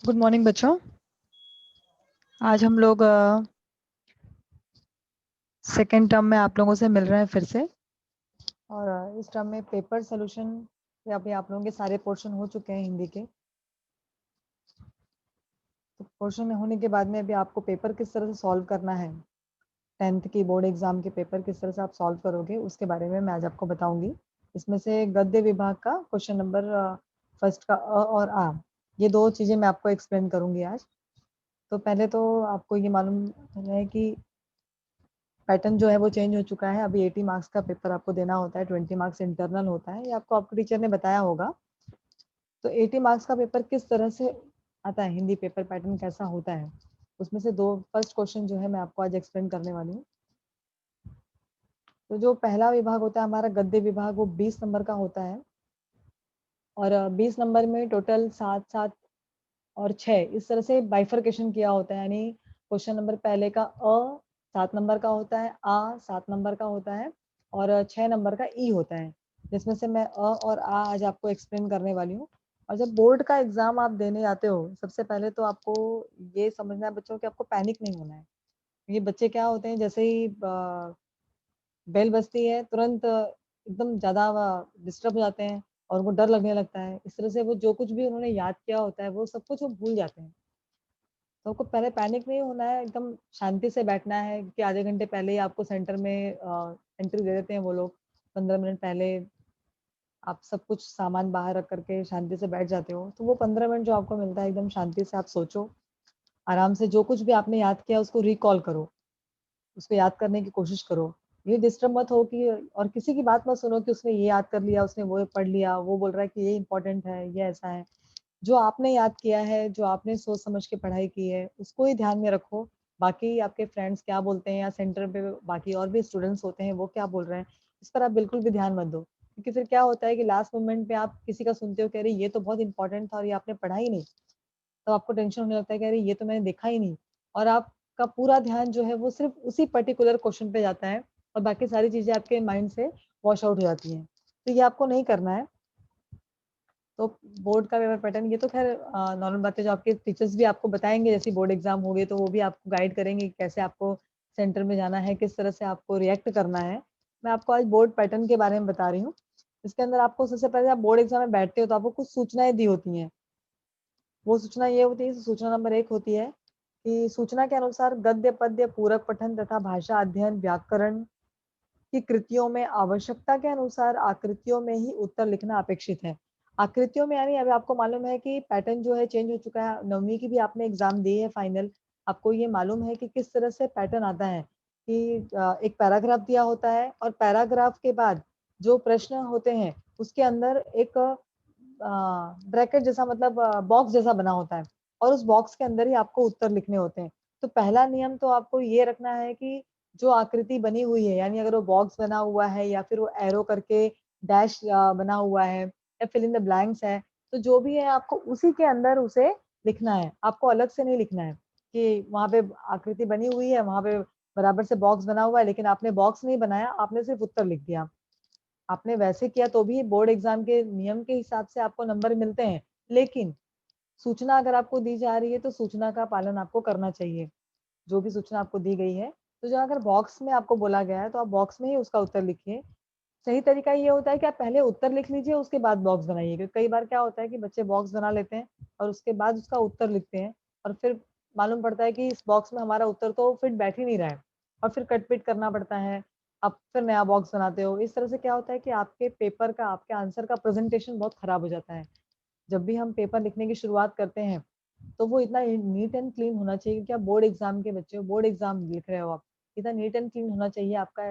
Good morning बच्चों। आज हम लोग सेकेंड टर्म में आप लोगों से मिल रहे हैं फिर से। और इस टर्म में पेपर सोल्यूशन या अभी आप लोगों के सारे पोर्शन हो चुके हैं हिंदी के। तो पोर्शन में होने के बाद में अभी आपको पेपर किस तरह से सॉल्व करना है, 10th की बोर्ड एग्जाम के पेपर किस तरह से आप सॉल्व करोगे उसके बारे में मैं आज आपको बताऊंगी। इसमें से गद्य विभाग का क्वेश्चन नंबर फर्स्ट का अ और आ, ये दो चीज़ें मैं आपको एक्सप्लेन करूंगी आज। तो पहले तो आपको ये मालूम है कि पैटर्न जो है वो चेंज हो चुका है। अभी 80 मार्क्स का पेपर आपको देना होता है, 20 मार्क्स इंटरनल होता है, ये आपको आपके टीचर ने बताया होगा। तो 80 मार्क्स का पेपर किस तरह से आता है, हिंदी पेपर पैटर्न कैसा होता है, उसमें से दो फर्स्ट क्वेश्चन जो है मैं आपको आज एक्सप्लेन करने वाली हूँ। तो जो पहला विभाग होता है हमारा गद्य विभाग, वो 20 नंबर का होता है। और 20 नंबर में टोटल 7 7 और 6 इस तरह से बाइफर्केशन किया होता है। यानी क्वेश्चन नंबर पहले का अ 7 नंबर का होता है, आ 7 नंबर का होता है और 6 नंबर का ई होता है, जिसमें से मैं अ और आ आज आपको एक्सप्लेन करने वाली हूँ। और जब बोर्ड का एग्जाम आप देने आते हो, सबसे पहले तो आपको ये समझना है बच्चों कि आपको पैनिक नहीं होना है। ये बच्चे क्या होते हैं, जैसे ही बेल बजती है तुरंत एकदम ज़्यादा डिस्टर्ब हो जाते हैं और उनको डर लगने लगता है। इस तरह से वो जो कुछ भी उन्होंने याद किया होता है वो सब कुछ वो भूल जाते हैं। तो आपको पहले पैनिक नहीं होना है, एकदम शांति से बैठना है, क्योंकि आधे घंटे पहले ही आपको सेंटर में एंट्री दे देते हैं वो लोग। 15 मिनट पहले आप सब कुछ सामान बाहर रख करके शांति से बैठ जाते हो। तो वो 15 मिनट जो आपको मिलता है, एकदम शांति से आप सोचो, आराम से जो कुछ भी आपने याद किया उसको रिकॉल करो, उसको याद करने की कोशिश करो। ये डिस्टर्ब मत हो कि और किसी की बात मत सुनो कि उसने ये याद कर लिया, उसने वो पढ़ लिया, वो बोल रहा है कि ये इंपॉर्टेंट है, ये ऐसा है। जो आपने याद किया है, जो आपने सोच समझ के पढ़ाई की है, उसको ही ध्यान में रखो। बाकी आपके फ्रेंड्स क्या बोलते हैं या सेंटर पे बाकी और भी स्टूडेंट्स होते हैं वो क्या बोल रहे हैं, इस पर आप बिल्कुल भी ध्यान मत दो। क्योंकि फिर क्या होता है कि लास्ट मोमेंट पे आप किसी का सुनते हो, कह रहे ये तो बहुत इंपॉर्टेंट था और ये आपने पढ़ा ही नहीं, तो आपको टेंशन होने लगता है कि अरे ये तो मैंने देखा ही नहीं। और आपका पूरा ध्यान जो है वो सिर्फ उसी पर्टिकुलर क्वेश्चन पे जाता है और बाकी सारी चीजें आपके माइंड से वॉश आउट हो जाती हैं। तो ये आपको नहीं करना है। तो बोर्ड का पेपर पैटर्न ये तो खैर नॉर्मल बात है, जो आपके टीचर्स भी आपको बताएंगे। जैसे बोर्ड एग्जाम हो गए तो वो भी आपको गाइड करेंगे कि कैसे आपको सेंटर में जाना है, किस तरह से आपको रिएक्ट करना है। मैं आपको आज बोर्ड पैटर्न के बारे में बता रही हूँ। इसके अंदर आपको सबसे पहले आप बोर्ड एग्जाम में बैठते हो तो आपको कुछ सूचनाएं दी होती हैं। वो सूचना ये होती है, सूचना नंबर 1 होती है कि सूचना के अनुसार गद्य पद्य पूरक पठन तथा भाषा अध्ययन व्याकरण की कृतियों में आवश्यकता के अनुसार आकृतियों में ही उत्तर लिखना अपेक्षित है। आकृतियों में यानी अभी आपको मालूम है कि पैटर्न जो है चेंज हो चुका है। 9वीं की भी आपने एग्जाम दी है फाइनल, आपको ये मालूम है कि किस तरह से पैटर्न आता है कि एक पैराग्राफ दिया होता है और पैराग्राफ के बाद जो प्रश्न होते हैं उसके अंदर एक ब्रैकेट जैसा, मतलब बॉक्स जैसा बना होता है और उस बॉक्स के अंदर ही आपको उत्तर लिखने होते हैं। तो पहला नियम तो आपको ये रखना है कि जो आकृति बनी हुई है, यानी अगर वो बॉक्स बना हुआ है या फिर वो एरो करके डैश बना हुआ है या फिल इन द ब्लैंक्स है, तो जो भी है आपको उसी के अंदर उसे लिखना है। आपको अलग से नहीं लिखना है कि वहां पे आकृति बनी हुई है, वहां पे बराबर से बॉक्स बना हुआ है लेकिन आपने बॉक्स नहीं बनाया, आपने सिर्फ उत्तर लिख दिया। आपने वैसे किया तो भी बोर्ड एग्जाम के नियम के हिसाब से आपको नंबर मिलते हैं, लेकिन सूचना अगर आपको दी जा रही है तो सूचना का पालन आपको करना चाहिए। जो भी सूचना आपको दी गई है, तो जो अगर बॉक्स में आपको बोला गया है तो आप बॉक्स में ही उसका उत्तर लिखिए। सही तरीका ये होता है कि आप पहले उत्तर लिख लीजिए, उसके बाद बॉक्स बनाइए। क्योंकि कई बार क्या होता है कि बच्चे बॉक्स बना लेते हैं और उसके बाद उसका उत्तर लिखते हैं और फिर मालूम पड़ता है कि इस बॉक्स में हमारा उत्तर तो फिट बैठ ही नहीं रहा है और फिर कट पिट करना पड़ता है। आप फिर नया बॉक्स बनाते हो। इस तरह से क्या होता है कि आपके पेपर का, आपके आंसर का प्रेजेंटेशन बहुत खराब हो जाता है। जब भी हम पेपर लिखने की शुरुआत करते हैं तो वो इतना नीट एंड क्लीन होना चाहिए, क्योंकि आप बोर्ड एग्जाम के बच्चे हो, बोर्ड एग्जाम लिख रहे हो आप। इतना नीट एंड क्लीन होना चाहिए आपका,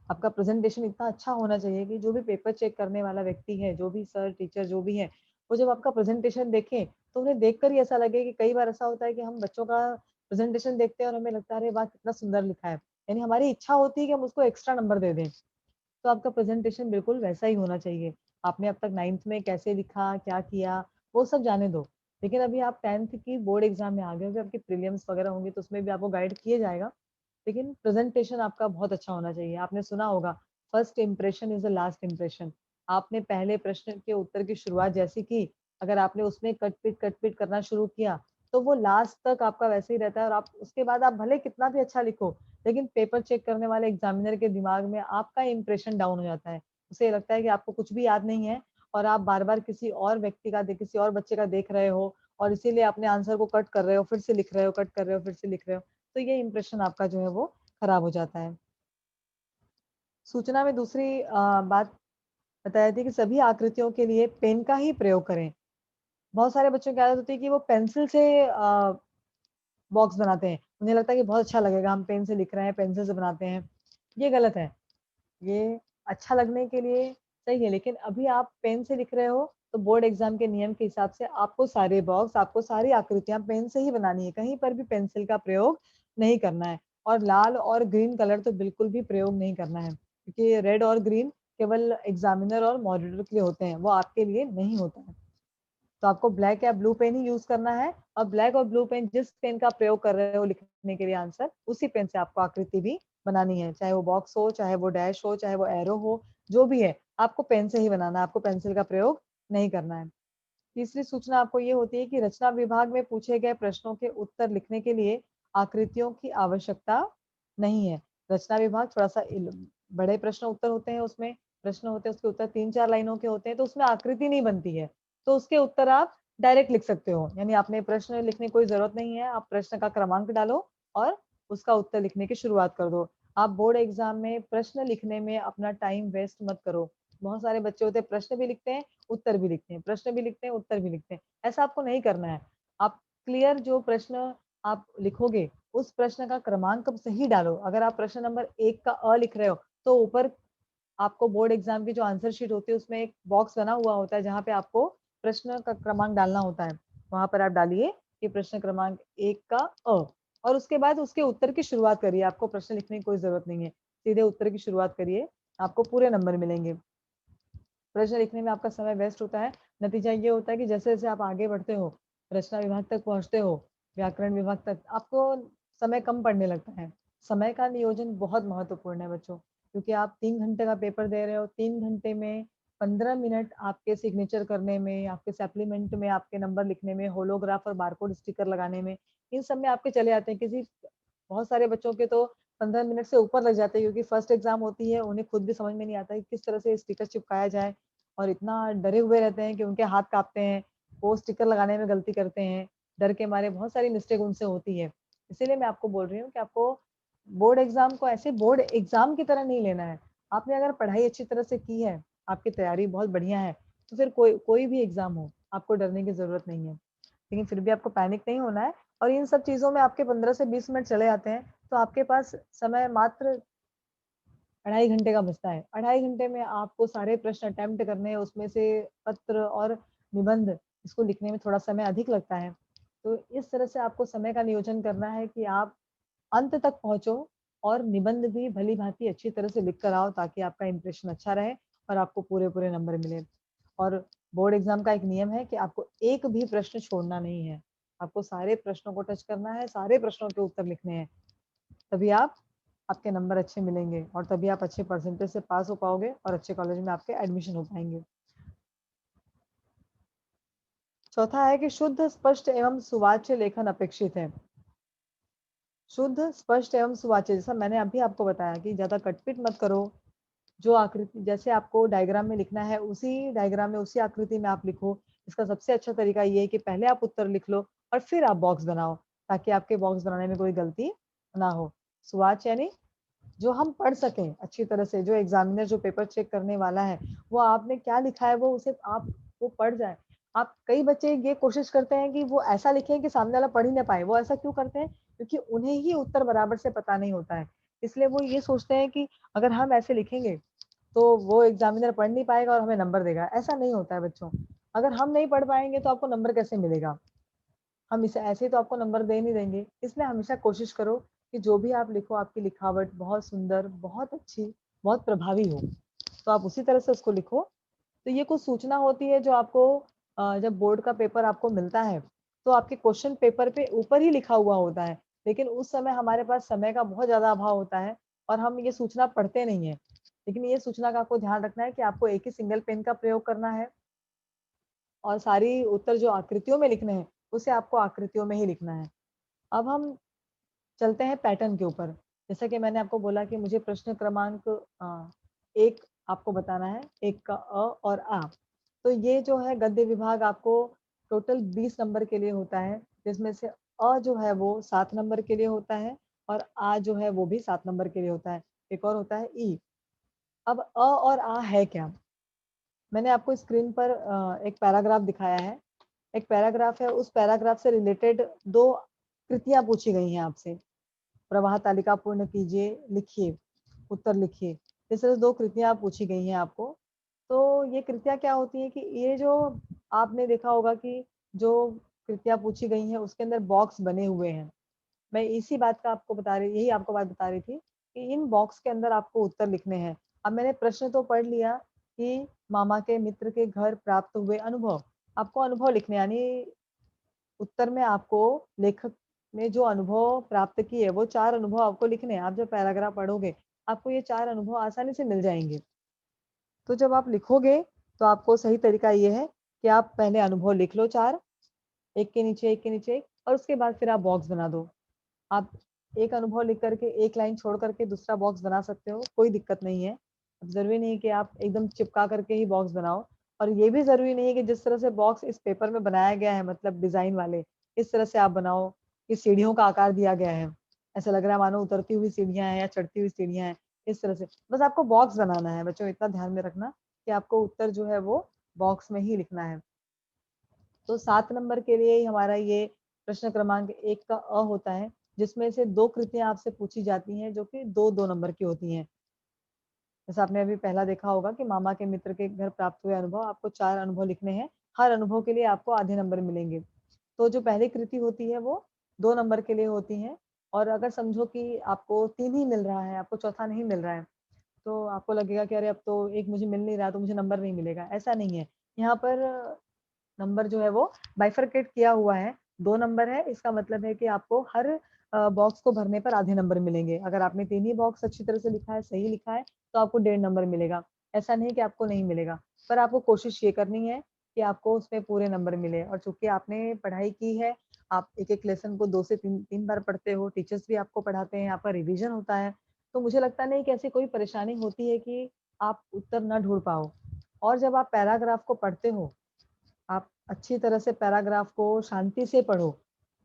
आपका प्रेजेंटेशन इतना अच्छा होना चाहिए कि जो भी पेपर चेक करने वाला व्यक्ति है, जो भी सर टीचर जो भी है, वो जब आपका प्रेजेंटेशन देखें तो उन्हें देखकर ही ऐसा लगे कि कई बार ऐसा होता है कि हम बच्चों का प्रेजेंटेशन देखते हैं और हमें लगता है अरे वाह कितना सुंदर लिखा है, यानी हमारी इच्छा होती है कि हम उसको एक्स्ट्रा नंबर दे दें। तो आपका प्रेजेंटेशन बिल्कुल वैसा ही होना चाहिए। आपने अब तक 9th में कैसे लिखा, क्या किया, वो सब जाने दो। लेकिन अभी आप 10th की बोर्ड एग्जाम में आ गए हो, आपकी प्रीलिम्स वगैरह होंगी तो उसमें भी आपको गाइड किया जाएगा। लेकिन प्रेजेंटेशन आपका बहुत अच्छा होना चाहिए। आपने सुना होगा, first impression is the last impression. आपने पहले प्रश्न के उत्तर की शुरुआत जैसी की अगर आपने उसमें कट पीट करना शुरू किया तो वो लास्ट तक आपका वैसे ही रहता है, और आप उसके बाद आप भले कितना भी अच्छा लिखो, लेकिन पेपर चेक करने वाले एग्जामिनर के दिमाग में आपका इंप्रेशन डाउन हो जाता है। उसे लगता है कि आपको कुछ भी याद नहीं है, और आप बार-बार किसी और व्यक्ति का किसी और बच्चे का देख रहे हो, और इसीलिए अपने आंसर को कट कर रहे हो, फिर से लिख रहे हो, कट कर रहे हो, फिर से लिख रहे हो। तो ये इंप्रेशन आपका जो है वो खराब हो जाता है। सूचना में दूसरी बात बताई थी कि सभी आकृतियों के लिए पेन का ही प्रयोग करें। बहुत सारे बच्चों की आदत होती है कि वो पेंसिल से बॉक्स बनाते हैं। उन्हें लगता है कि बहुत अच्छा लगेगा, हम पेन से लिख रहे हैं, पेंसिल से बनाते हैं। ये गलत है। ये अच्छा लगने के लिए सही है, लेकिन अभी आप पेन से लिख रहे हो, तो बोर्ड एग्ज़ाम के नियम के हिसाब से आपको सारे बॉक्स, आपको सारी आकृतियाँ पेन से ही बनानी है, कहीं पर भी पेंसिल का प्रयोग नहीं करना है। और लाल और ग्रीन कलर तो बिल्कुल भी प्रयोग नहीं करना है, क्योंकि रेड और ग्रीन केवल एग्ज़ामिनर और मॉनिटर के लिए होते हैं, वो आपके लिए नहीं होता है। तो आपको ब्लैक या ब्लू पेन ही यूज़ करना है, और ब्लैक और ब्लू पेन जिस पेन का प्रयोग कर रहे हो लिखने के लिए आंसर, उसी पेन से आपको आकृति भी बनानी है। चाहे वो बॉक्स हो, चाहे वो डैश हो, चाहे वो एरो हो, जो भी है, आपको पेन से ही बनाना है, आपको पेंसिल का प्रयोग नहीं करना है। तीसरी सूचना आपको ये होती है कि रचना विभाग में पूछे गए प्रश्नों के उत्तर लिखने के लिए आकृतियों की आवश्यकता नहीं है। रचना विभाग थोड़ा-सा बड़े प्रश्न उत्तर होते हैं उसमें, प्रश्न होते हैं उसके उत्तर 3-4 लाइनों के होते हैं, तो उसमें आकृति नहीं बनती है। तो उसके उत्तर आप डायरेक्ट लिख सकते हो, यानी आपने प्रश्न लिखने की कोई ज़रूरत नहीं है, आप प्रश्न का क्रमांक डालो और उसका उत्तर लिखने की शुरुआत कर दो। आप बोर्ड एग्ज़ाम में प्रश्न लिखने में अपना टाइम वेस्ट मत करो। बहुत सारे बच्चे होते हैं, प्रश्न भी लिखते हैं, उत्तर भी लिखते हैं, प्रश्न भी लिखते हैं, उत्तर भी लिखते हैं। ऐसा आपको नहीं करना है। आप क्लियर जो प्रश्न आप लिखोगे, उस प्रश्न का क्रमांक सही डालो। अगर आप प्रश्न नंबर 1 का अ लिख रहे हो, तो ऊपर आपको बोर्ड एग्ज़ाम की जो आंसर शीट होती है, उसमें एक बॉक्स बना हुआ होता है, जहाँ पे आपको प्रश्न का क्रमांक डालना होता है। वहाँ पर आप डालिए कि प्रश्न क्रमांक 1 का अ, और उसके बाद उसके उत्तर की शुरुआत करिए। आपको प्रश्न लिखने की कोई ज़रूरत नहीं है। सीधे उत्तर की शुरुआत करिए, आपको पूरे नंबर मिलेंगे। प्रश्न लिखने में आपका समय वेस्ट होता है। नतीजा ये होता है कि जैसे-जैसे आप आगे बढ़ते हो, रचना विभाग तक पहुँचते हो, व्याकरण विभाग तक, आपको समय कम पड़ने लगता है। समय का नियोजन बहुत महत्वपूर्ण है बच्चों, क्योंकि आप 3 घंटे का पेपर दे रहे हो, 3 घंटे में 15 मिनट आपके सिग्नेचर करने में, आपके सप्लीमेंट में, आपके नंबर लिखने में, होलोग्राफ और बारकोड स्टिकर लगाने में, इन सब में आपके चले जाते हैं। बहुत सारे बच्चों के तो 15 मिनट से ऊपर लग जाते हैं, क्योंकि फर्स्ट एग्ज़ाम होती है, उन्हें खुद भी समझ में नहीं आता है कि किस तरह से स्टिकर चिपकाया जाए, और इतना डरे हुए रहते हैं कि उनके हाथ काँपते हैं, वो स्टिकर लगाने में गलती करते हैं, डर के मारे बहुत सारी मिस्टेक उनसे होती है। इसीलिए मैं आपको बोल रही हूँ कि आपको बोर्ड एग्ज़ाम को ऐसे बोर्ड एग्ज़ाम की तरह नहीं लेना है। आपने अगर पढ़ाई अच्छी तरह से की है, आपकी तैयारी बहुत बढ़िया है, तो फिर कोई कोई भी एग्ज़ाम हो, आपको डरने की ज़रूरत नहीं है। लेकिन फिर भी आपको पैनिक नहीं होना है, और इन सब चीज़ों में आपके 15 से 20 मिनट चले जाते हैं, तो आपके पास समय मात्र 2.5 घंटे का बचता है। 2.5 घंटे में आपको सारे प्रश्न अटेम्प्ट करने हैं, उसमें से पत्र और निबंध इसको लिखने में थोड़ा समय अधिक लगता है। तो इस तरह से आपको समय का नियोजन करना है कि आप अंत तक पहुँचो, और निबंध भी भली-भाँति अच्छी तरह से लिख कर आओ, ताकि आपका इंप्रेशन अच्छा रहे और आपको पूरे-पूरे नंबर मिले। और बोर्ड एग्ज़ाम का एक नियम है कि आपको एक भी प्रश्न छोड़ना नहीं है। आपको सारे प्रश्नों को टच करना है, सारे प्रश्नों के उत्तर लिखने हैं। तभी आपके नंबर अच्छे मिलेंगे, और तभी आप अच्छे परसेंटेज से पास हो पाओगे, और अच्छे कॉलेज में आपके एडमिशन हो पाएँगे। चौथा है कि शुद्ध, स्पष्ट एवं सुवाच्य लेखन अपेक्षित है। शुद्ध, स्पष्ट एवं सुवाच्य, जैसा मैंने अभी आपको बताया कि ज़्यादा कट-पिट मत करो। जो आकृति जैसे आपको डायग्राम में लिखना है, उसी डायग्राम में, उसी आकृति में आप लिखो। इसका सबसे अच्छा तरीका ये है कि पहले आप उत्तर लिख लो और फिर आप बॉक्स बनाओ, ताकि आपके बॉक्स बनाने में कोई गलती ना हो। सुवाच्य यानी जो हम पढ़ सकें अच्छी तरह से, जो एग्ज़ामिनर जो पेपर चेक करने वाला है, वो आपने क्या लिखा है वो उसे आप वो पढ़ जाए। आप कई बच्चे ये कोशिश करते हैं कि वो ऐसा लिखें कि सामने वाला पढ़ ही ना पाए। वो ऐसा क्यों करते हैं? क्योंकि उन्हें ही उत्तर बराबर से पता नहीं होता है। इसलिए वो ये सोचते हैं कि अगर हम ऐसे लिखेंगे, तो वो एग्ज़ामिनर पढ़ नहीं पाएगा और हमें नंबर देगा। ऐसा नहीं होता है बच्चों। अगर हम नहीं पढ़ पाएँगे तो आपको नंबर कैसे मिलेगा? हम इसे ऐसे तो आपको नंबर दे नहीं देंगे। इसलिए हमेशा कोशिश करो कि जो भी आप लिखो, आपकी लिखावट बहुत सुंदर, बहुत अच्छी, बहुत प्रभावी हो। तो आप उसी तरह से उसको लिखो। तो ये कुछ सूचना होती है जो आपको जब बोर्ड का पेपर आपको मिलता है, तो आपके क्वेश्चन पेपर पे ऊपर ही लिखा हुआ होता है। लेकिन उस समय हमारे पास समय का बहुत ज़्यादा अभाव होता है, और हम ये सूचना पढ़ते नहीं हैं। लेकिन ये सूचना का आपको ध्यान रखना है कि आपको एक ही सिंगल पेन का प्रयोग करना है। और सारी उत्तर जो आकृतियों में लिखने हैं, उसे आपको आकृतियों में ही लिखना है। अब हम चलते हैं पैटर्न के ऊपर। जैसा कि मैंने आपको बोला कि मुझे प्रश्न क्रमांक 1 आपको बताना है, 1 का अ और आ। तो ये जो है गद्य विभाग आपको टोटल 20 नंबर के लिए होता है, जिसमें से अ जो है वो 7 नंबर के लिए होता है और आ जो है वो भी 7 नंबर के लिए होता है। एक और होता है ई। अब अ और आ है क्या? मैंने आपको स्क्रीन पर एक पैराग्राफ दिखाया है। एक पैराग्राफ है, उस पैराग्राफ से रिलेटेड 2 कृतियाँ पूछी गई हैं आपसे। प्रवाह तालिका पूर्ण कीजिए, लिखिए, उत्तर लिखिए। इस तरह से 2 कृतियाँ पूछी गई हैं आपको। तो ये कृतियाँ क्या होती हैं कि ये जो आपने देखा होगा कि जो कृतियाँ पूछी गई हैं, उसके अंदर बॉक्स बने हुए हैं। मैं इसी बात का आपको बता रही यही आपको बात बता रही थी कि इन बॉक्स के अंदर आपको उत्तर लिखने हैं। अब मैंने प्रश्न तो पढ़ लिया कि मामा के मित्र के घर प्राप्त हुए अनुभव। आपको अनुभव लिखने यानी उत्तर में आपको लेखक ने जो अनुभव प्राप्त किए, वो 4 अनुभव आपको लिखने हैं। आप जब पैराग्राफ पढ़ोगे, आपको ये 4 अनुभव आसानी से मिल जाएँगे। तो जब आप लिखोगे, तो आपको सही तरीका ये है कि आप पहले अनुभव लिख लो 4, एक के नीचे एक के नीचे एक और उसके बाद फिर आप बॉक्स बना दो। आप एक अनुभव लिख कर के, एक लाइन छोड़ कर के दूसरा बॉक्स बना सकते हो, कोई दिक्कत नहीं है। अब ज़रूरी नहीं है कि आप एकदम चिपका करके ही बॉक्स बनाओ और ये भी ज़रूरी नहीं है कि जिस तरह से बॉक्स इस पेपर में बनाया गया है मतलब डिज़ाइन वाले, इस तरह से आप बनाओ कि सीढ़ियों का आकार दिया गया है। ऐसा लग रहा है मानो उतरती हुई सीढ़ियाँ हैं या चढ़ती हुई सीढ़ियाँ हैं, इस तरह से। बस आपको बॉक्स बनाना है बच्चों, इतना ध्यान में रखना कि आपको उत्तर जो है वो बॉक्स में ही लिखना है। तो 7 नंबर के लिए ही हमारा ये प्रश्न क्रमांक 1 का अ होता है, जिसमें से 2 कृतियाँ आपसे पूछी जाती हैं, जो कि 2-2 नंबर की होती हैं। जैसा आपने अभी पहला देखा होगा कि मामा के मित्र के घर प्राप्त हुए अनुभव, आपको 4 अनुभव लिखने हैं। हर अनुभव के लिए आपको आधे नंबर मिलेंगे। तो जो पहली कृति होती है, वो 2 नंबर के लिए होती हैं और अगर समझो कि आपको 3 ही मिल रहा है, आपको चौथा नहीं मिल रहा है, तो आपको लगेगा कि अरे अब तो 1 मुझे मिल नहीं रहा, तो मुझे नंबर नहीं मिलेगा। ऐसा नहीं है। यहाँ पर नंबर जो है वो बाइफरकेट किया हुआ है, 2 नंबर है, इसका मतलब है कि आपको हर बॉक्स को भरने पर आधे नंबर मिलेंगे। अगर आपने 3 ही बॉक्स अच्छी तरह से लिखा है, सही लिखा है, तो आपको 1.5 नंबर मिलेगा। ऐसा नहीं कि आपको नहीं मिलेगा, पर आपको कोशिश ये करनी है कि आपको उसमें पूरे नंबर मिले और चूँकि आपने पढ़ाई की है, आप एक-एक लेसन को 2 से 3 बार पढ़ते हो, टीचर्स भी आपको पढ़ाते हैं, आपका रिवीजन होता है, तो मुझे लगता नहीं कि ऐसी कोई परेशानी होती है कि आप उत्तर ना ढूँढ पाओ। और जब आप पैराग्राफ को पढ़ते हो, आप अच्छी तरह से पैराग्राफ को शांति से पढ़ो,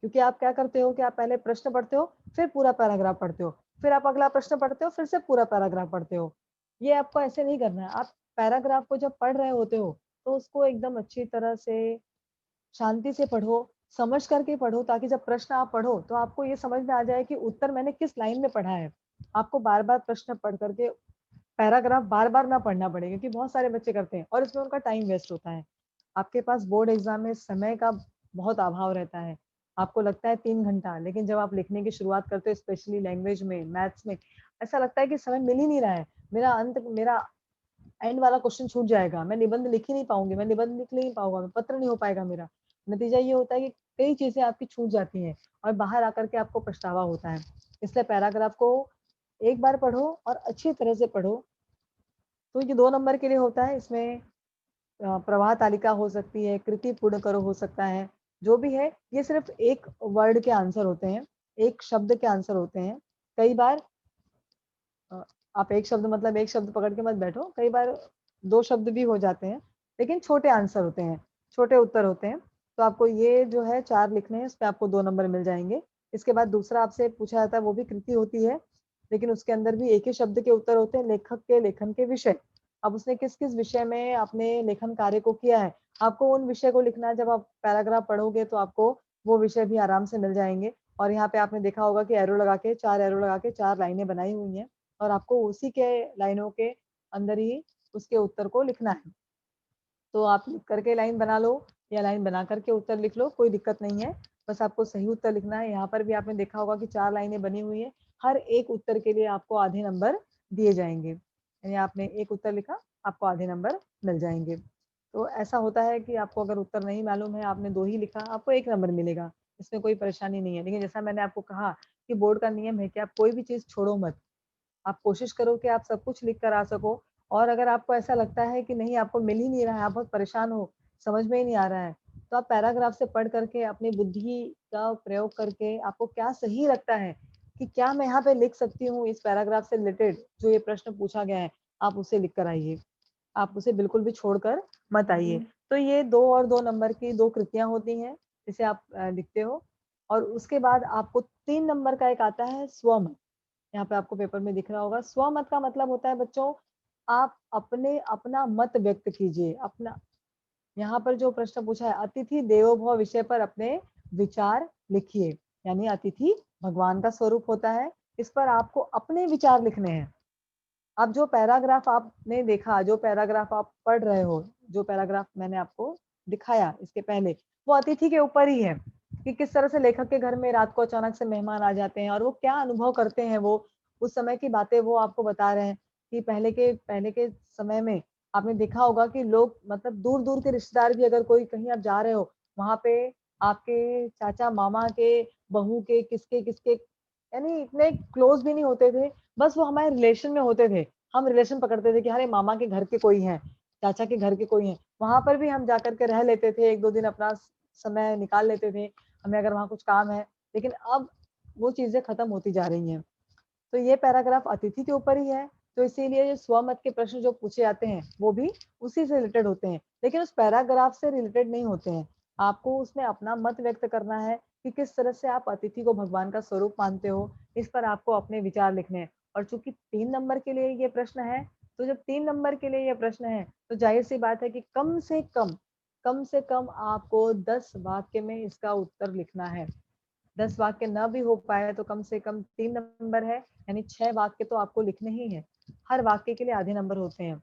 क्योंकि आप क्या करते हो कि आप पहले प्रश्न पढ़ते हो, फिर पूरा पैराग्राफ पढ़ते हो, फिर आप अगला प्रश्न पढ़ते हो, फिर से पूरा पैराग्राफ पढ़ते हो। ये आपको ऐसे नहीं करना है। आप पैराग्राफ को जब पढ़ रहे होते हो, तो उसको एकदम अच्छी तरह से शांति से पढ़ो, समझ करके पढ़ो ताकि जब प्रश्न आप पढ़ो, तो आपको ये समझ में आ जाए कि उत्तर मैंने किस लाइन में पढ़ा है। आपको बार-बार प्रश्न पढ़ कर के पैराग्राफ बार-बार ना पढ़ना पड़े क्योंकि बहुत सारे बच्चे करते हैं और इसमें उनका टाइम वेस्ट होता है। आपके पास बोर्ड एग्ज़ाम में समय का बहुत अभाव रहता है। आपको लगता है 3 घंटा, लेकिन जब आप लिखने की शुरुआत करते हो स्पेशली लैंग्वेज में, मैथ्स में, ऐसा लगता है कि समय मिल ही नहीं रहा है। मेरा एंड वाला क्वेश्चन छूट जाएगा, मैं निबंध लिख ही नहीं पाऊँगी, मैं निबंध लिख नहीं पाऊँगा, पत्र नहीं हो पाएगा मेरा। नतीजा ये होता है कि कई चीज़ें आपकी छूट जाती हैं और बाहर आकर के आपको पछतावा होता है। इसलिए पैराग्राफ को एक बार पढ़ो और अच्छी तरह से पढ़ो। तो ये 2 नंबर के लिए होता है, इसमें प्रवाह तालिका हो सकती है, कृति पूर्ण करो हो सकता है, जो भी है, ये सिर्फ़ एक वर्ड के आंसर होते हैं, एक शब्द के आंसर होते हैं। कई बार अ, आप एक शब्द मतलब एक शब्द पकड़ के मत बैठो, कई बार 2 शब्द भी हो जाते हैं, लेकिन छोटे आंसर होते हैं, छोटे उत्तर होते हैं। तो आपको ये जो है 4 लिखने हैं, इसपे आपको 2 नंबर मिल जाएँगे। इसके बाद दूसरा आपसे पूछा जाता है, वो भी कृति होती है, लेकिन उसके अंदर भी एक ही शब्द के उत्तर होते हैं, लेखक के लेखन के विषय। अब उसने किस-किस विषय में अपने लेखन कार्य को किया है, आपको उन विषय को लिखना है। जब आप पैराग्राफ पढ़ोगे तो आपको वो विषय भी आराम से मिल जाएँगे और यहाँ पे आपने देखा होगा कि एरो लगा के 4 एरो लगा के 4 लाइनें बनाई हुई हैं। और आपको उसी के लाइनों के अंदर ही उसके उत्तर को लिखना है। तो आप लिख कर के लाइन बना लो या लाइन बना कर के उत्तर लिख लो, कोई दिक्कत नहीं है। बस आपको सही उत्तर लिखना है। यहाँ पर भी आपने देखा होगा कि 4 लाइनें बनी हुई हैं। हर एक उत्तर के लिए आपको आधे नंबर दिए जाएँगे। यानी आपने एक उत्तर लिखा, आपको आधे नंबर मिल जाएँगे। तो ऐसा होता है कि आपको अगर उत्तर नहीं मालूम है, आपने 2 ही लिखा, आपको 1 नंबर मिलेगा। इसमें कोई परेशानी नहीं है। लेकिन जैसा मैंने आपको कहा कि बोर्ड का नियम है कि आप कोई भी चीज़ छोड़ो मत। आप कोशिश करो कि आप सब कुछ लिख कर आ सको और अगर आपको ऐसा लगता है कि नहीं आपको मिल ही नहीं रहा है, आप बहुत परेशान हो, समझ में ही नहीं आ रहा है, तो आप पैराग्राफ से पढ़ करके अपनी बुद्धि का प्रयोग करके आपको क्या सही लगता है कि क्या मैं यहाँ पे लिख सकती हूँ इस पैराग्राफ से रिलेटेड जो ये प्रश्न पूछा गया है, आप उसे लिख कर आइए। आप उसे बिल्कुल भी छोड़कर मत आइए। तो ये 2 और 2 नंबर की 2 कृतियाँ होती हैं, जिसे आप लिखते हो और उसके बाद आपको 3 नंबर का एक आता है स्वमत। यहाँ पे आपको पेपर में दिख रहा होगा। स्वमत का मतलब होता है बच्चों, आप अपना मत व्यक्त कीजिए। अपना यहाँ पर जो प्रश्न पूछा है, अतिथि देवो भव विषय पर अपने विचार लिखिए। यानी अतिथि भगवान का स्वरूप होता है, इस पर आपको अपने विचार लिखने हैं। अब जो पैराग्राफ आपने देखा, जो पैराग्राफ आप पढ़ रहे हो, जो पैराग्राफ मैंने आपको दिखाया इसके पहले, वो अतिथि के ऊपर ही है कि किस तरह से लेखक के घर में रात को अचानक से मेहमान आ जाते हैं और वो क्या अनुभव करते हैं। वो उस समय की बातें वो आपको बता रहे हैं कि पहले के समय में आपने देखा होगा कि लोग मतलब दूर-दूर के रिश्तेदार भी अगर कोई कहीं आप जा रहे हो, वहाँ पे आपके चाचा, मामा के, बहू के, किसके यानी इतने क्लोज़ भी नहीं होते थे। बस वो हमारे रिलेशन में होते थे। हम रिलेशन पकड़ते थे कि अरे मामा के घर के कोई हैं, चाचा के घर के कोई हैं। वहाँ पर भी हम जाकर के रह लेते थे, 1-2 दिन अपना समय निकाल लेते थे, हमें अगर वहाँ कुछ काम है। लेकिन अब वो चीज़ें खत्म होती जा रही हैं। तो ये पैराग्राफ अतिथि के ऊपर ही है, तो इसीलिए ये स्वमत के प्रश्न जो पूछे जाते हैं, वो भी उसी से रिलेटेड होते हैं, लेकिन उस पैराग्राफ से रिलेटेड नहीं होते हैं। आपको उसमें अपना मत व्यक्त करना है कि किस तरह से आप अतिथि को भगवान का स्वरूप मानते हो, इस पर आपको अपने विचार लिखने हैं। और चूँकि 3 नंबर के लिए ये प्रश्न है, तो जब 3 नंबर के लिए ये प्रश्न है, तो ज़ाहिर-सी बात है कि कम से कम आपको 10 वाक्य में इसका उत्तर लिखना है। 10 वाक्य ना भी हो पाए तो कम से कम 3 नंबर है, यानी 6 वाक्य तो आपको लिखने ही हैं। हर वाक्य के लिए आधे नंबर होते हैं।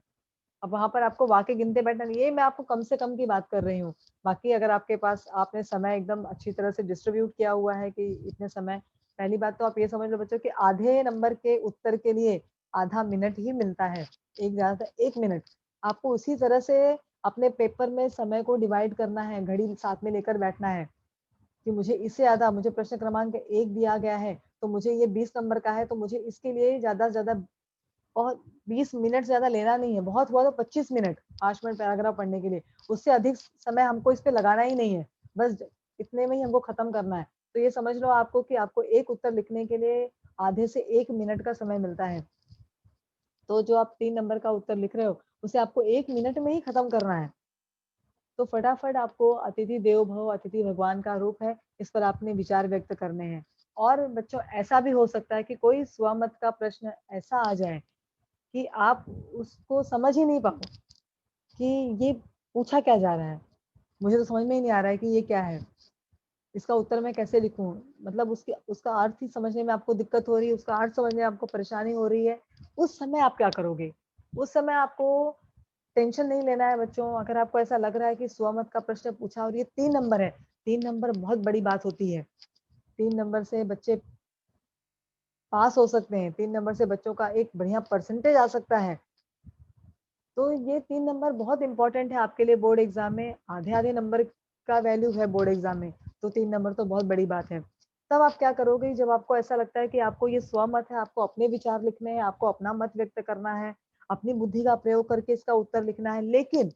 अब वहाँ पर आपको वाक्य गिनते बैठना नहीं, ये मैं आपको कम से कम की बात कर रही हूँ। बाकी अगर आपके पास आपने समय एकदम अच्छी तरह से डिस्ट्रीब्यूट किया हुआ है कि इतने समय, पहली बात तो आप ये समझ लो बच्चों कि आधे नंबर के उत्तर के लिए आधा मिनट ही मिलता है। एक ज़्यादा से 1 मिनट। आपको उसी तरह से अपने पेपर में समय को डिवाइड करना है, घड़ी साथ में लेकर बैठना है। कि मुझे इससे ज़्यादा मुझे प्रश्न क्रमांक 1 दिया गया है, तो मुझे ये 20 नंबर का है, तो मुझे इसके लिए ज़्यादा से ज़्यादा बहुत 20 मिनट से ज़्यादा लेना नहीं है, बहुत हुआ तो 25 मिनट, 5 मिनट पैराग्राफ पढ़ने के लिए। उससे अधिक समय हमको इस पे लगाना ही नहीं है, बस इतने में ही हमको खत्म करना है। तो ये समझ लो आपको कि आपको एक उत्तर लिखने के लिए आधे से 1 मिनट का समय मिलता है। तो जो आप 3 नंबर का उत्तर लिख रहे हो, उसे आपको 1 मिनट में ही खत्म करना है। तो फटाफट आपको अतिथि देवो भव, अतिथि भगवान का रूप है, इस पर आपने विचार व्यक्त करने हैं। और बच्चों ऐसा भी हो सकता है कि कोई स्वमत का प्रश्न ऐसा आ जाए कि आप उसको समझ ही नहीं पाओ कि ये पूछा क्या जा रहा है। मुझे तो समझ में ही नहीं आ रहा है कि ये क्या है? इसका उत्तर मैं कैसे लिखूँ? मतलब उसके उसका अर्थ ही समझने में आपको दिक्कत हो रही है, उसका अर्थ समझने में आपको परेशानी हो रही है, उस समय आप क्या करोगे? उस समय आपको टेंशन नहीं लेना है बच्चों। अगर आपको ऐसा लग रहा है कि स्वमत का प्रश्न पूछा और ये 3 नंबर है, 3 नंबर बहुत बड़ी बात होती है। 3 नंबर से बच्चे पास हो सकते हैं, 3 नंबर से बच्चों का एक बढ़िया परसेंटेज आ सकता है। तो ये 3 नंबर बहुत इम्पोर्टेंट है आपके लिए बोर्ड एग्ज़ाम में, आधे-आधे नंबर का वैल्यू है बोर्ड एग्ज़ाम में, तो 3 नंबर तो बहुत बड़ी बात है। तब आप क्या करोगे जब आपको ऐसा लगता है कि आपको ये स्वमत है, आपको अपने विचार लिखने हैं, आपको अपना मत व्यक्त करना है, अपनी बुद्धि का प्रयोग करके इसका उत्तर लिखना है, लेकिन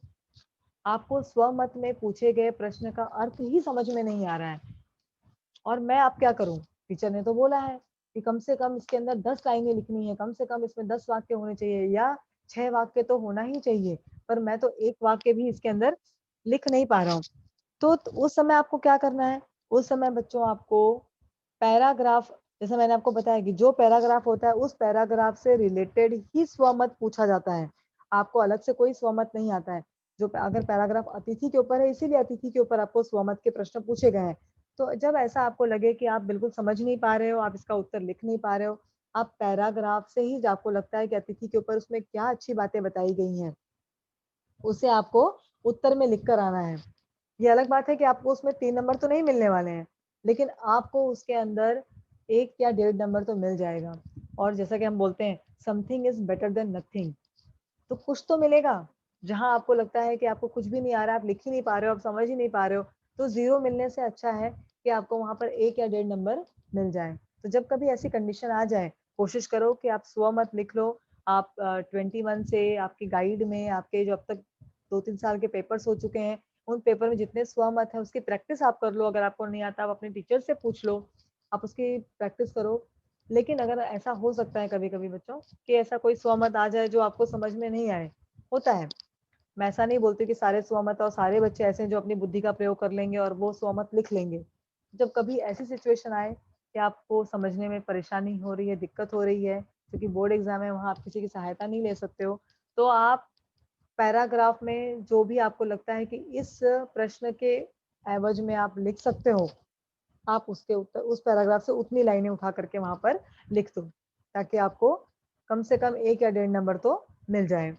आपको स्वमत में पूछे गए प्रश्न का अर्थ ही समझ में नहीं आ रहा है और मैं अब क्या करूँ? टीचर ने तो बोला है कि कम से कम इसके अंदर 10 लाइनें लिखनी है, कम से कम इसमें 10 वाक्य होने चाहिए या 6 वाक्य तो होना ही चाहिए, पर मैं तो 1 वाक्य भी इसके अंदर लिख नहीं पा रहा हूँ। तो उस समय आपको क्या करना है? उस समय बच्चों आपको पैराग्राफ जैसे मैंने आपको बताया कि जो पैराग्राफ होता है, उस पैराग्राफ से रिलेटेड ही स्वमत पूछा जाता है। आपको अलग से कोई स्वमत नहीं आता है। जो अगर पैराग्राफ अतिथि के ऊपर है, इसीलिए अतिथि के ऊपर आपको स्वमत के प्रश्न पूछे गए हैं। तो जब ऐसा आपको लगे कि आप बिल्कुल समझ नहीं पा रहे हो, आप इसका उत्तर लिख नहीं पा रहे हो, आप पैराग्राफ से ही आपको लगता है कि अतिथि के ऊपर उसमें क्या अच्छी बातें बताई गई हैं, उसे आपको उत्तर में लिख कर आना है। ये अलग बात है कि आपको उसमें 3 नंबर तो नहीं मिलने वाले हैं, लेकिन आपको उसके अंदर 1 या डेढ़ नंबर तो मिल जाएगा। और जैसा कि हम बोलते हैं something is better than nothing, तो कुछ तो मिलेगा। जहाँ आपको लगता है कि आपको कुछ भी नहीं आ रहा है, आप लिख ही नहीं पा रहे हो, आप समझ ही नहीं पा रहे हो, तो 0 मिलने से अच्छा है कि आपको वहाँ पर 1 या डेढ़ नंबर मिल जाए। तो जब कभी ऐसी कंडीशन आ जाए, कोशिश करो कि आप स्वमत लिख लो। आप 21 से आपकी गाइड में आपके जो अब तक 2-3 साल के पेपर्स हो चुके हैं, उन पेपर में जितने स्वमत है उसकी प्रैक्टिस आप कर लो। अगर आपको नहीं आता, आप अपने टीचर से पूछ लो, आप उसकी प्रैक्टिस करो। लेकिन अगर ऐसा हो सकता है कभी कभी बच्चों कि ऐसा कोई स्वमत आ जाए जो आपको समझ में नहीं आए, होता है। मैं ऐसा नहीं बोलती कि सारे स्वमत और सारे बच्चे ऐसे हैं जो अपनी बुद्धि का प्रयोग कर लेंगे और वो स्वमत लिख लेंगे। जब कभी ऐसी सिचुएशन आए कि आपको समझने में परेशानी हो रही है, दिक्कत हो रही है, क्योंकि बोर्ड एग्जाम है, वहां आप किसी की सहायता नहीं ले सकते हो, तो आप पैराग्राफ में जो भी आपको लगता है कि इस प्रश्न के एवज में आप लिख सकते हो, आप उसके उत्तर उस पैराग्राफ से उतनी लाइनें उठा करके वहां पर लिख दो, ताकि आपको कम से कम 1 या 1.5 नंबर तो मिल जाए।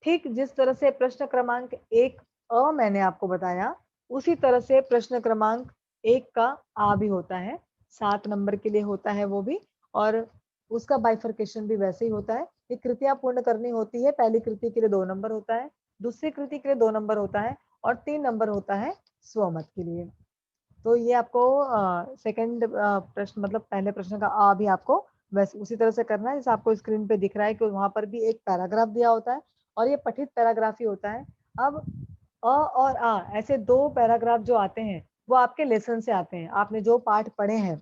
ठीक जिस तरह से प्रश्न क्रमांक 1 अ मैंने आपको बताया, उसी तरह से प्रश्न क्रमांक 1 का आ भी होता है, 7 नंबर के लिए होता है वो भी। और उसका बाइफरकेशन भी वैसे ही होता है। ये कृतियां पूर्ण करनी होती है, पहली कृति के लिए 2 नंबर होता है, दूसरी कृति के लिए 2 नंबर होता है और 3 नंबर होता है स्वमत के लिए। तो ये आपको सेकंड प्रश्न मतलब पहले प्रश्न का आ भी आपको वैसे उसी तरह से करना है जैसे आपको स्क्रीन पे दिख रहा है कि वहां पर भी एक पैराग्राफ दिया होता है और ये पठित पैराग्राफ ही होता है। अब अ और आ ऐसे दो पैराग्राफ जो आते हैं वो आपके लेसन से आते हैं। आपने जो पाठ पढ़े हैं,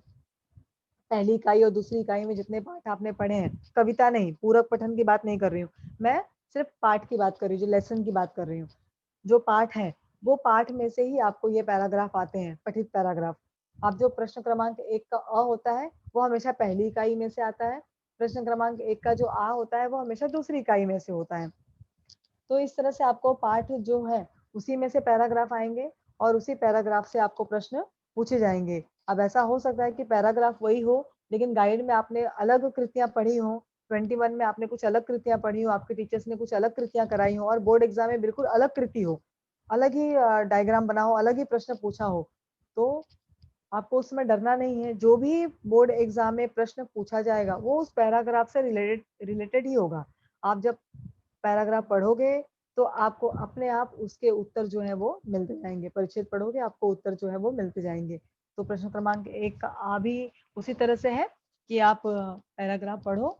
पहली इकाई और दूसरी इकाई में जितने पाठ आपने पढ़े हैं, कविता नहीं, पूरक पठन की बात नहीं कर रही हूँ मैं, सिर्फ पाठ की बात कर रही हूँ, जो लेसन की बात कर रही हूँ। जो पाठ है वो पाठ में से ही आपको ये पैराग्राफ आते हैं, पठित पैराग्राफ। अब जो प्रश्न क्रमांक 1 का अ होता है वो हमेशा पहली इकाई में से आता है, प्रश्न क्रमांक 1 का जो आ होता है वो हमेशा दूसरी इकाई में से होता है। तो इस तरह से आपको पाठ जो है उसी में से पैराग्राफ आएंगे और उसी पैराग्राफ से आपको प्रश्न पूछे जाएंगे। अब ऐसा हो सकता है कि पैराग्राफ वही हो लेकिन गाइड में आपने अलग कृतियां पढ़ी हो, 21 में आपने कुछ अलग कृतियां पढ़ी हो, आपके टीचर्स ने कुछ अलग कृतियां कराई हो और बोर्ड एग्जाम में बिल्कुल अलग कृति हो, अलग ही डायग्राम बना हो, अलग ही प्रश्न पूछा हो। तो आपको उसमें डरना नहीं है। जो भी बोर्ड एग्जाम में प्रश्न पूछा जाएगा वो उस पैराग्राफ से रिलेटेड रिलेटेड ही होगा। आप जब पैराग्राफ पढ़ोगे तो आपको अपने आप उसके उत्तर जो है वो मिलते जाएंगे। परिच्छेद पढ़ोगे आपको उत्तर जो है वो मिलते जाएंगे। तो प्रश्न क्रमांक 1 का आ भी उसी तरह से है कि आप पैराग्राफ पढ़ो,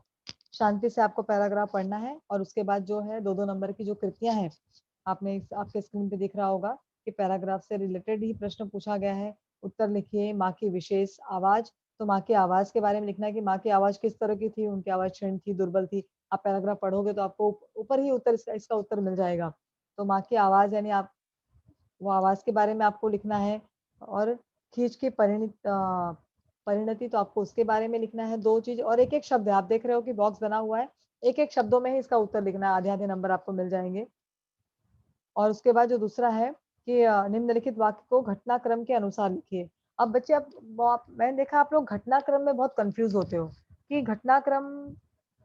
शांति से आपको पैराग्राफ पढ़ना है और उसके बाद जो है 2-2 नंबर की जो कृतियां हैं, आपने आपके स्क्रीन पे दिख रहा होगा कि पैराग्राफ से रिलेटेड ही प्रश्न पूछा गया है। उत्तर लिखिए माँ की विशेष आवाज। तो माँ की आवाज के बारे में लिखना है कि माँ की आवाज किस तरह की थी, उनकी आवाज क्षीण थी, दुर्बल थी। आप पैराग्राफ पढ़ोगे तो आपको ऊपर ही उत्तर इसका उत्तर मिल जाएगा। तो माँ की आवाज यानी आप वो आवाज के बारे में आपको लिखना है। और खींच की परिणति तो आपको उसके बारे में लिखना है। 2 चीज और एक एक शब्द है, आप देख रहे हो कि बॉक्स बना हुआ है, एक एक शब्दों में ही इसका उत्तर लिखना है, आधे आधे नंबर आपको मिल जाएंगे। और उसके बाद जो दूसरा है कि निम्नलिखित वाक्य को घटनाक्रम के अनुसार लिखिए। अब बच्चे मैंने देखा आप लोग घटनाक्रम में बहुत कंफ्यूज होते हो कि घटनाक्रम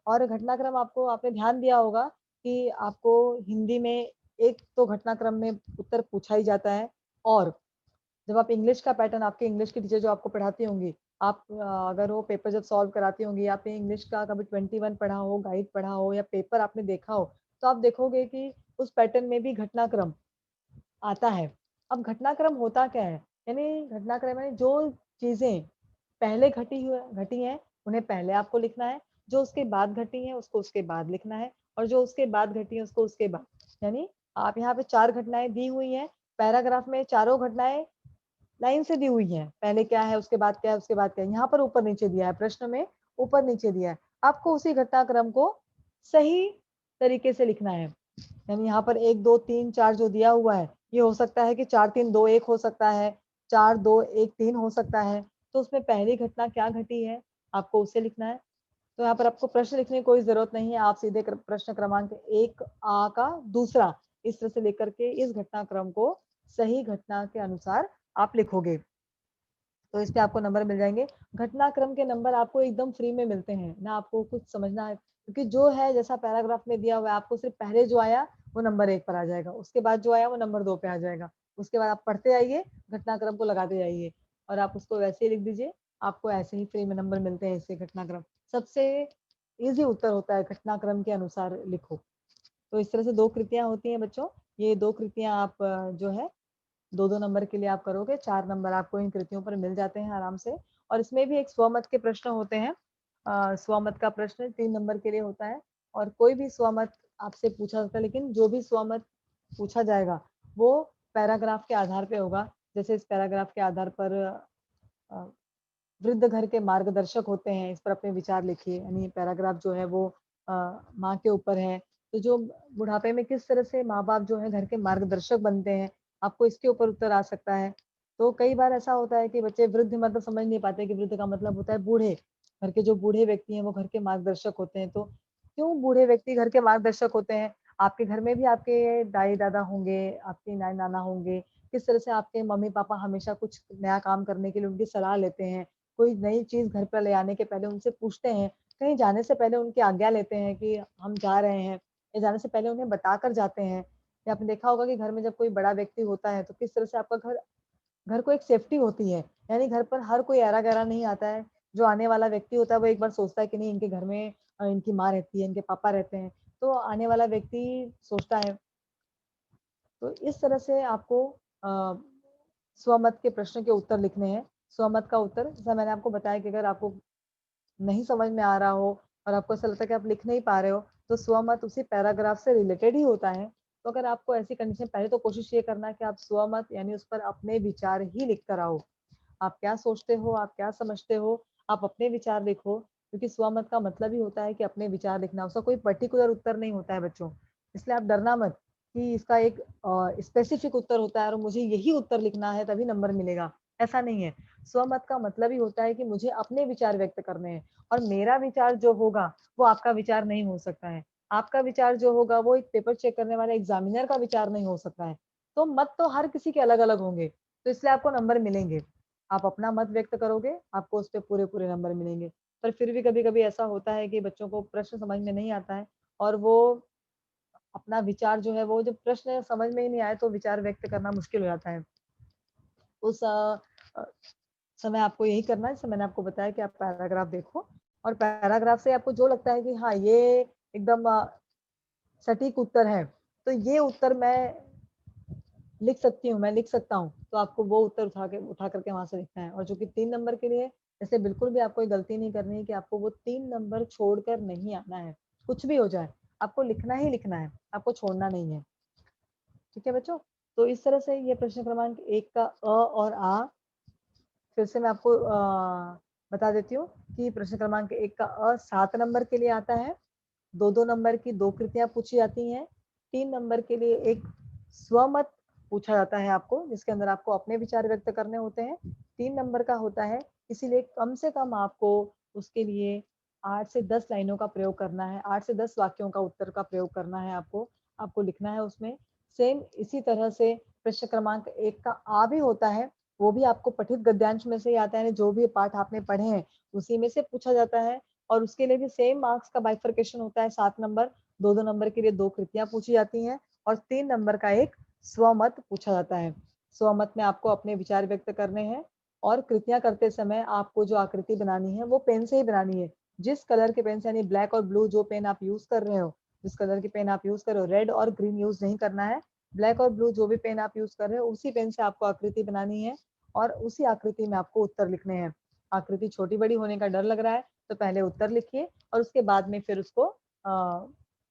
और घटनाक्रम आपको आपने ध्यान दिया होगा कि आपको हिंदी में एक तो घटनाक्रम में उत्तर पूछा ही जाता है। और जब आप इंग्लिश का पैटर्न, आपके इंग्लिश की टीचर जो आपको पढ़ाती होंगी, आप अगर वो पेपर जब सॉल्व कराती होंगी, आपने इंग्लिश का कभी 21 पढ़ा हो, गाइड पढ़ा हो या पेपर आपने देखा हो, तो आप देखोगे कि उस पैटर्न में भी घटनाक्रम आता है। अब घटनाक्रम होता क्या है, यानी घटनाक्रम यानी जो चीजें पहले घटी हैं उन्हें पहले आपको लिखना है, जो उसके बाद घटी हैं उसको उसके बाद लिखना है, और जो उसके बाद घटी है उसको उसके बाद। यानी आप यहाँ पे 4 घटनाएं दी हुई हैं, पैराग्राफ में चारों घटनाएं लाइन से दी हुई है, पहले क्या है उसके बाद क्या है उसके बाद क्या है। यहाँ पर ऊपर नीचे दिया है, प्रश्न में ऊपर नीचे दिया है, आपको उसी घटनाक्रम को सही तरीके से लिखना है। यानी यहाँ पर 1 2 3 4 जो दिया हुआ है, ये हो सकता है कि 4 3 2 1 हो सकता है, 4 2 1 3 हो सकता है। तो उसमें पहली घटना क्या घटी है आपको उसे लिखना है। तो यहाँ पर आपको प्रश्न लिखने की कोई जरूरत नहीं है, आप सीधे प्रश्न क्रमांक 1 आ का दूसरा इस तरह से लेकर के इस घटनाक्रम को सही घटना के अनुसार आप लिखोगे तो इस पे आपको नंबर मिल जाएंगे। घटनाक्रम के नंबर आपको एकदम फ्री में मिलते हैं ना, आपको कुछ समझना है, क्योंकि जो है जैसा पैराग्राफ में दिया हुआ है आपको सिर्फ पहले जो आया वो नंबर 1 पर आ जाएगा, उसके बाद जो आया वो नंबर 2 पे आ जाएगा, उसके बाद आप पढ़ते जाइए, घटनाक्रम को लगाते जाइए और आप उसको वैसे ही लिख दीजिए, आपको ऐसे ही फ्री में नंबर मिलते हैं। इससे घटनाक्रम सबसे इजी उत्तर होता है, घटनाक्रम के अनुसार लिखो। तो इस तरह से 2 कृतियां होती हैं बच्चों, ये 2 कृतियां आप जो है 2-2 नंबर के लिए आप करोगे, 4 नंबर आपको इन कृतियों पर मिल जाते हैं आराम से। और इसमें भी एक स्वमत के प्रश्न होते हैं। स्वमत का प्रश्न 3 नंबर के लिए होता है और कोई भी स्वमत आपसे पूछा जाता है, लेकिन जो भी स्वमत पूछा जाएगा वो पैराग्राफ के आधार पे होगा। जैसे इस पैराग्राफ के आधार पर अ, वृद्ध घर के मार्गदर्शक होते हैं, इस पर अपने विचार लिखिए। यानी पैराग्राफ जो है वो अ, माँ के ऊपर है, तो जो बुढ़ापे में किस तरह से माँ-बाप जो है घर के मार्गदर्शक बनते हैं, आपको इसके ऊपर उत्तर आ सकता है। तो कई बार ऐसा होता है कि बच्चे वृद्ध मतलब समझ नहीं पाते कि वृद्ध का मतलब होता है बूढ़े। घर के जो बूढ़े व्यक्ति हैं वो घर के मार्गदर्शक होते हैं। तो क्यों बूढ़े व्यक्ति घर के मार्गदर्शक होते हैं? आपके घर में भी आपके दाई-दादा होंगे, आपके नाई-नाना होंगे। किस तरह से आपके मम्मी-पापा हमेशा कुछ नया काम करने के लिए उनकी सलाह लेते हैं। कोई नई चीज़ घर पर ले आने के पहले उनसे पूछते हैं, कहीं जाने से पहले उनकी आज्ञा लेते हैं कि हम जा रहे हैं, या जाने से पहले उन्हें बताकर जाते हैं। या आपने देखा होगा कि घर में जब कोई बड़ा व्यक्ति होता है, तो किस तरह से आपका घर घर को एक सेफ्टी होती है। यानी घर पर हर कोई ऐरा-गैरा नहीं आता है। जो आने वाला व्यक्ति होता है, वो एक बार सोचता है कि नहीं इनके घर में इनकी माँ रहती है, इनके पापा रहते हैं। तो आने वाला व्यक्ति सोचता है तो इस तरह से आपको अ, स्वमत के प्रश्न के उत्तर लिखने हैं। स्वमत का उत्तर जैसा मैंने आपको बताया कि अगर आपको नहीं समझ में आ रहा हो और आपको ऐसा लगता है कि आप लिख नहीं पा रहे हो, तो स्वमत उसी पैराग्राफ से रिलेटेड ही होता है। तो अगर आपको ऐसी कंडीशन पहले तो कोशिश ये करना है कि आप स्वमत यानी उस पर अपने विचार ही लिख कर आओ। आप क्या सोचते हो, आप क्या समझते हो, आप अपने विचार लिखो, क्योंकि स्वमत का मतलब ही होता है कि अपने विचार लिखना, उसका कोई पर्टिकुलर उत्तर नहीं होता है बच्चों। इसलिए आप डरना मत कि इसका एक स्पेसिफिक उत्तर होता है और मुझे यही उत्तर लिखना है तभी नंबर मिलेगा, ऐसा नहीं है। स्वमत का मतलब ही होता है कि मुझे अपने विचार व्यक्त करने हैं और मेरा विचार जो होगा, वो आपका विचार नहीं हो सकता है। आपका विचार जो होगा, वो एक पेपर चेक करने वाले एग्ज़ामिनर का विचार नहीं हो सकता है। तो मत तो हर किसी के अलग-अलग होंगे, तो इसलिए आपको नंबर मिलेंगे। आप अपना मत व्यक्त करोगे, आपको उस पे पूरे-पूरे नंबर मिलेंगे। पर फिर भी कभी-कभी ऐसा होता है कि बच्चों को प्रश्न समझ में नहीं आता है और वो अपना विचार जो है वो जब प्रश्न समझ में ही नहीं आए तो विचार व्यक्त करना मुश्किल हो जाता है। उस अ, समय आपको यही करना है जैसे मैंने आपको बताया कि आप पैराग्राफ देखो और पैराग्राफ से आपको जो लगता है कि हाँ, ये एकदम सटीक उत्तर है, तो ये उत्तर मैं लिख सकती हूँ, मैं लिख सकता हूँ, तो आपको वो उत्तर उठा करके वहाँ से लिखना है और जो कि 3 नंबर के लिए जैसे बिल्कुल भी आपको ये गलती नहीं करनी है कि आपको वो 3 नंबर छोड़कर नहीं आना है, कुछ भी हो जाए, आपको लिखना ही लिखना है, आपको छोड़ना नहीं है। ठीक है बच्चों? तो इस तरह से ये प्रश्न क्रमांक 1 का और आ फिर से मैं आपको बता देती हूँ कि प्रश्न क्रमांक 1 का 7 नंबर के लिए आता है, 2-2 नंबर की 2 कृतियाँ पूछी जाती हैं, 3 नंबर के लिए एक स्वमत पूछा जाता है आपको, जिसके अंदर आपको अपने विचार व्यक्त करने होते हैं, 3 नंबर का होता है, इसीलिए कम से कम आपको उसके लिए 8 से 10 लाइनों का प्रयोग करना है, 8 से 10 वाक्यों का उत्तर का प्रयोग करना है आपको, आपको लिखना है उसमें। सेम इसी तरह से प्रश्न क्रमांक 1 का आ भी होता है, वो भी आपको पठित गद्यांश में से ही आता है, जो भी पाठ आपने पढ़े हैं, उसी में से पूछा जाता है और उसके लिए भी सेम मार्क्स का बाइफरकेशन होता है 7 नंबर, 2-2 नंबर के लिए 2 कृतियाँ पूछी जाती हैं और 3 नंबर का एक स्वमत पूछा जाता है। स्वमत में आपको अपने विचार व्यक्त करने हैं और कृतियाँ करते समय आपको जो आकृति बनानी है, वो पेन से ही बनानी है। जिस कलर के पेन से यानी ब्लैक और ब्लू जो पेन आप यूज़ कर रहे हो, जिस कलर की पेन आप यूज़ कर रहे हो, रेड और ग्रीन यूज़ नहीं करना है। ब्लैक और ब्लू जो भी पेन आप यूज़ कर रहे हो, उसी पेन से आपको आकृति बनानी है और उसी आकृति में आपको उत्तर लिखने हैं। आकृति छोटी-बड़ी होने का डर लग रहा है, तो पहले उत्तर लिखिए और उसके बाद में फिर उसको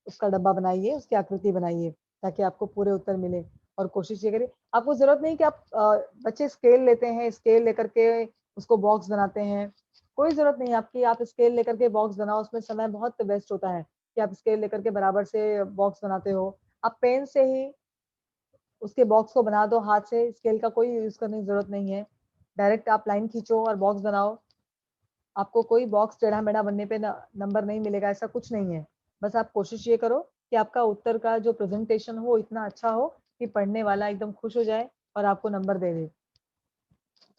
उसका डब्बा बनाइए, उसकी आकृति बनाइए, ताकि आपको पूरे उत्तर मिले और कोशिश ये करिए आपको ज़रूरत नहीं कि आप बच्चे स्केल लेते हैं, स्केल लेकर के उसको बॉक्स बनाते हैं। कोई ज़रूरत नहीं है आपकी, आप स्केल लेकर के बॉक्स बनाओ, उसमें समय बहुत वेस्ट होता है कि आप स्केल लेकर के बराबर से बॉक्स बनाते हो। आप पेन से ही उसके बॉक्स को बना दो हाथ से, स्केल का कोई यूज़ करने की ज़रूरत नहीं है। डायरेक्ट आप लाइन खींचो और बॉक्स बनाओ। आपको कोई बॉक्स टेढ़ा-मेढ़ा बनने पे नंबर नहीं मिलेगा, ऐसा कुछ नहीं है। बस आप कोशिश ये करो कि आपका उत्तर का जो प्रेज़ेंटेशन हो इतना अच्छा हो कि पढ़ने वाला एकदम खुश हो जाए और आपको नंबर दे दे।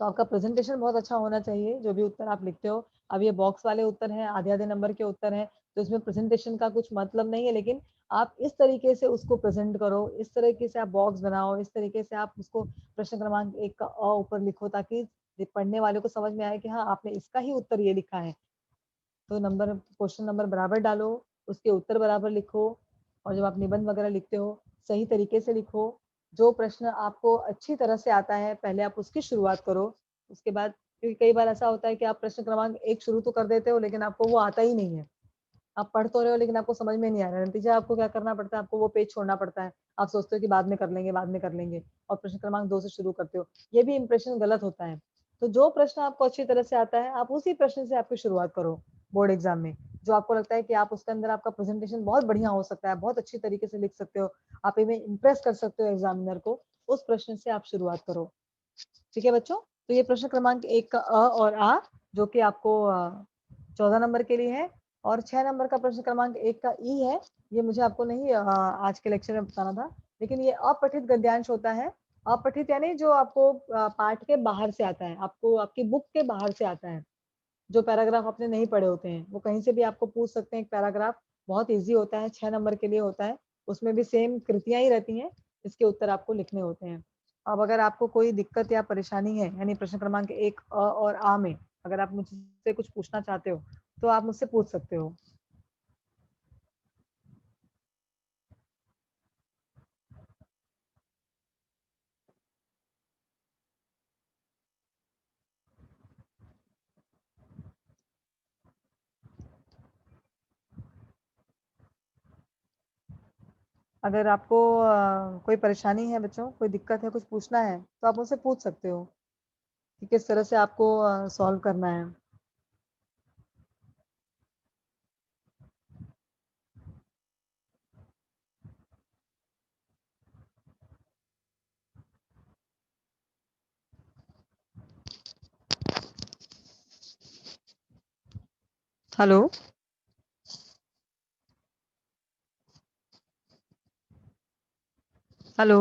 तो आपका प्रेज़ेंटेशन बहुत अच्छा होना चाहिए, जो भी उत्तर आप लिखते हो। अब ये बॉक्स वाले उत्तर हैं, आधे-आधे नंबर के उत्तर हैं, तो इसमें प्रेज़ेंटेशन का कुछ मतलब नहीं है, लेकिन आप इस तरीके से उसको प्रेज़ेंट करो, इस तरीके से आप बॉक्स बनाओ, इस तरीके से आप उसको प्रश्न क्रमांक 1 का ऊपर लिखो ताकि पढ़ने वाले को समझ में आए कि हाँ, आपने इसका ही उत्तर ये लिखा है। तो नंबर क्वेश्चन नंबर बराबर डालो, उसके उत्तर बराबर लिखो और जब आप निबंध वगैरह लिखते हो, सही तरीके से लिखो। जो प्रश्न आपको अच्छी तरह से आता है, पहले आप उसकी शुरुआत करो। उसके बाद क्योंकि कई बार ऐसा होता है कि आप प्रश्न क्रमांक 1 शुरू तो कर देते हो, लेकिन आपको वो आता ही नहीं है। आप पढ़ तो रहे हो लेकिन आपको समझ में नहीं आ रहा है, नतीजा आपको क्या करना पड़ता है, आपको वो पेज छोड़ना पड़ता है। आप सोचते हो कि बाद में कर लेंगे, बाद में कर लेंगे, और प्रश्न क्रमांक 2 से शुरू करते हो। ये भी इंप्रेशन गलत होता है। तो जो प्रश्न आपको अच्छी तरह से आता है, आप उसी प्रश्न से आपकी शुरुआत करो बोर्ड एग्जाम में। जो आपको लगता है कि आप उसके अंदर आपका प्रेजेंटेशन बहुत बढ़िया हो सकता है, बहुत अच्छी तरीके से लिख सकते हो, आप इन्हें इम्प्रेस कर सकते हो एग्जामिनर को, उस प्रश्न से आप शुरुआत करो। ठीक है बच्चों, तो ये प्रश्न क्रमांक 1 का अ और आ, जो कि आपको 14 नंबर के लिए है, और 6 नंबर का प्रश्न क्रमांक 1 का ई है। ये मुझे आपको नहीं आज के लेक्चर में बताना था, लेकिन ये अपठित गद्यांश होता है। अपठित यानी जो आपको पाठ के बाहर से आता है, आपको आपकी बुक के बाहर से आता है। जो पैराग्राफ आपने नहीं पढ़े होते हैं, वो कहीं से भी आपको पूछ सकते हैं। एक पैराग्राफ बहुत ईजी होता है, 6 नंबर के लिए होता है। उसमें भी सेम कृतियां ही रहती हैं, इसके उत्तर आपको लिखने होते हैं। अब अगर आपको कोई दिक्कत या परेशानी है, यानी प्रश्न क्रमांक 1 अ और आ में अगर आप मुझसे कुछ पूछना चाहते हो, तो आप मुझसे पूछ सकते हो। अगर आपको कोई परेशानी है बच्चों, कोई दिक्कत है, कुछ पूछना है, तो आप मुझसे पूछ सकते हो कि किस तरह से आपको सॉल्व करना है। हेलो। हेलो।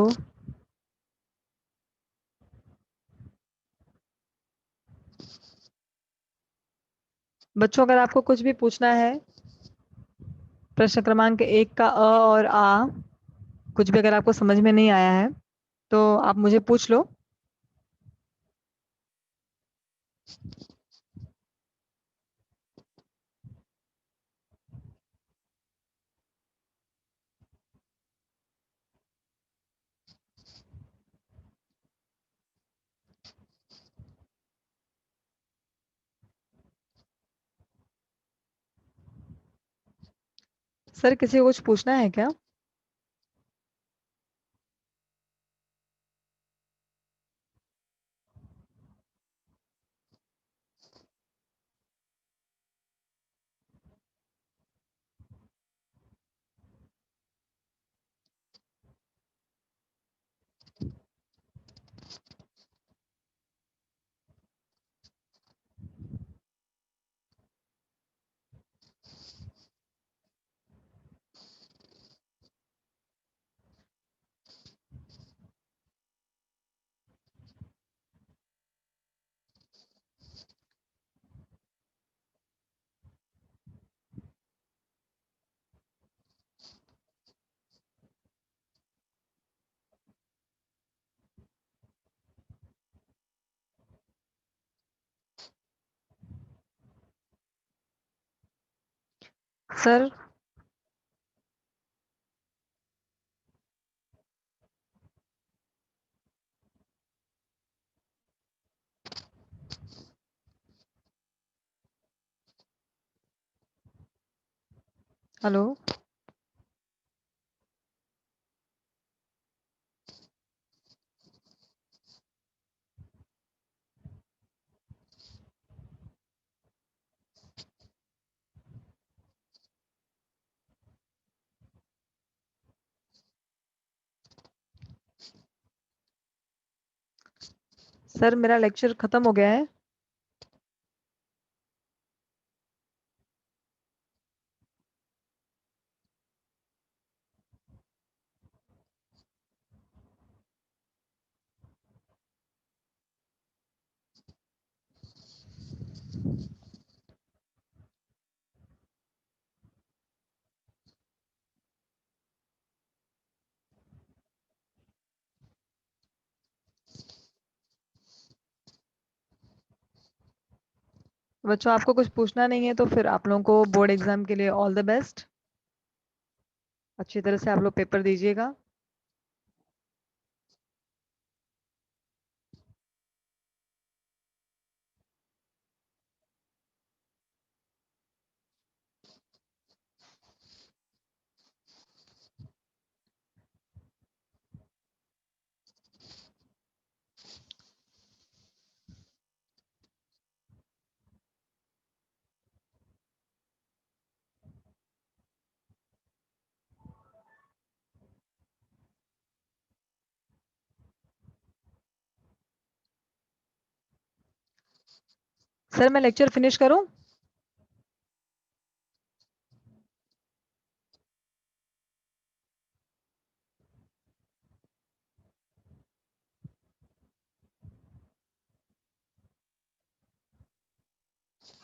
बच्चों, अगर आपको कुछ भी पूछना है, प्रश्न क्रमांक 1 का अ और आ, कुछ भी अगर आपको समझ में नहीं आया है, तो आप मुझे पूछ लो। सर, किसी को कुछ पूछना है क्या? सर। हेलो। सर, मेरा लेक्चर खत्म हो गया है। बच्चों, आपको कुछ पूछना नहीं है, तो फिर आप लोगों को बोर्ड एग्जाम के लिए ऑल द बेस्ट। अच्छी तरह से आप लोग पेपर दीजिएगा। सर मैं लेक्चर फिनिश करूं?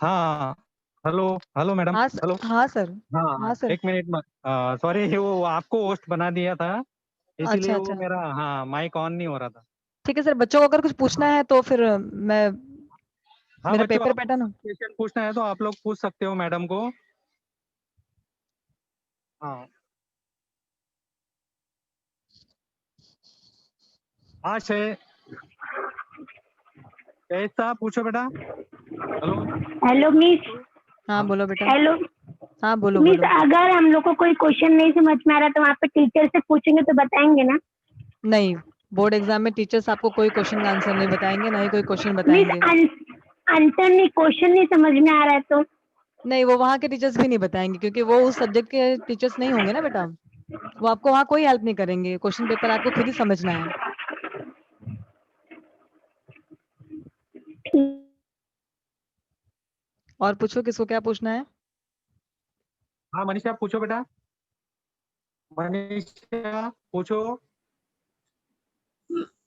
हाँ, हेलो हेलो मैडम, हाँ हेलो। हाँ सर। हाँ हाँ सर। एक मिनट में, सॉरी वो आपको होस्ट बना दिया था, इसीलिए अच्छा वो अच्छा, मेरा हाँ माइक ऑन नहीं हो रहा था। ठीक है सर। बच्चों को अगर कुछ पूछना हाँ है तो फिर मैं, हाँ मेरा बच्चों, पेपर आपको पैटर्न। क्वेश्चन पूछना है तो आप लोग पूछ सकते हो मैडम को। हाँ हाँ कैसा पूछो बेटा। हेलो। Hello miss. हाँ हाँ बोलो बेटा। हेलो हाँ बोलो मिस, बोलो। अगर हम लोग को कोई क्वेश्चन नहीं समझ में आ रहा तो वहाँ पे टीचर से पूछेंगे तो बताएंगे ना? नहीं, बोर्ड एग्जाम में टीचर्स आपको कोई क्वेश्चन का आंसर नहीं बताएंगे, ना ही कोई क्वेश्चन मिस बताएंगे। आंसर नहीं, क्वेश्चन नहीं समझ में आ रहा है तो? नहीं, वो वहाँ के टीचर्स भी नहीं बताएंगे, क्योंकि वो उस सब्जेक्ट के टीचर्स नहीं होंगे ना बेटा। वो आपको वहाँ कोई हेल्प नहीं करेंगे, क्वेश्चन पेपर आपको खुद ही समझना है। और पूछो, किसको क्या पूछना है। हाँ मनीषा पूछो बेटा, मनीषा पूछो।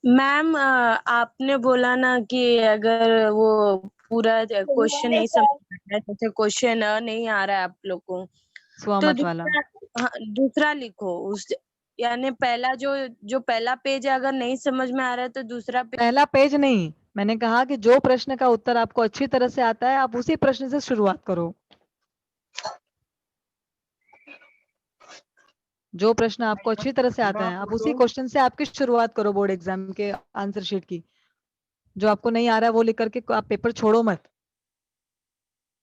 मैम, आपने बोला ना कि अगर वो पूरा क्वेश्चन नहीं समझ में आ रहा है, जैसे क्वेश्चन नहीं आ रहा है आप लोग को, तो स्वामत वाला। दूसरा, हाँ, दूसरा लिखो उस, यानी पहला जो जो पहला पेज है अगर नहीं समझ में आ रहा है तो दूसरा पेज। पहला पेज नहीं, मैंने कहा कि जो प्रश्न का उत्तर आपको अच्छी तरह से आता है आप उसी प्रश्न से शुरुआत करो। जो प्रश्न आपको अच्छी तरह से आता हीना है आप उसी पूछो। क्वेश्चन से आपकी शुरुआत करो बोर्ड एग्जाम के आंसर शीट की। जो आपको नहीं आ रहा है वो लिख करके आप पेपर छोड़ो मत।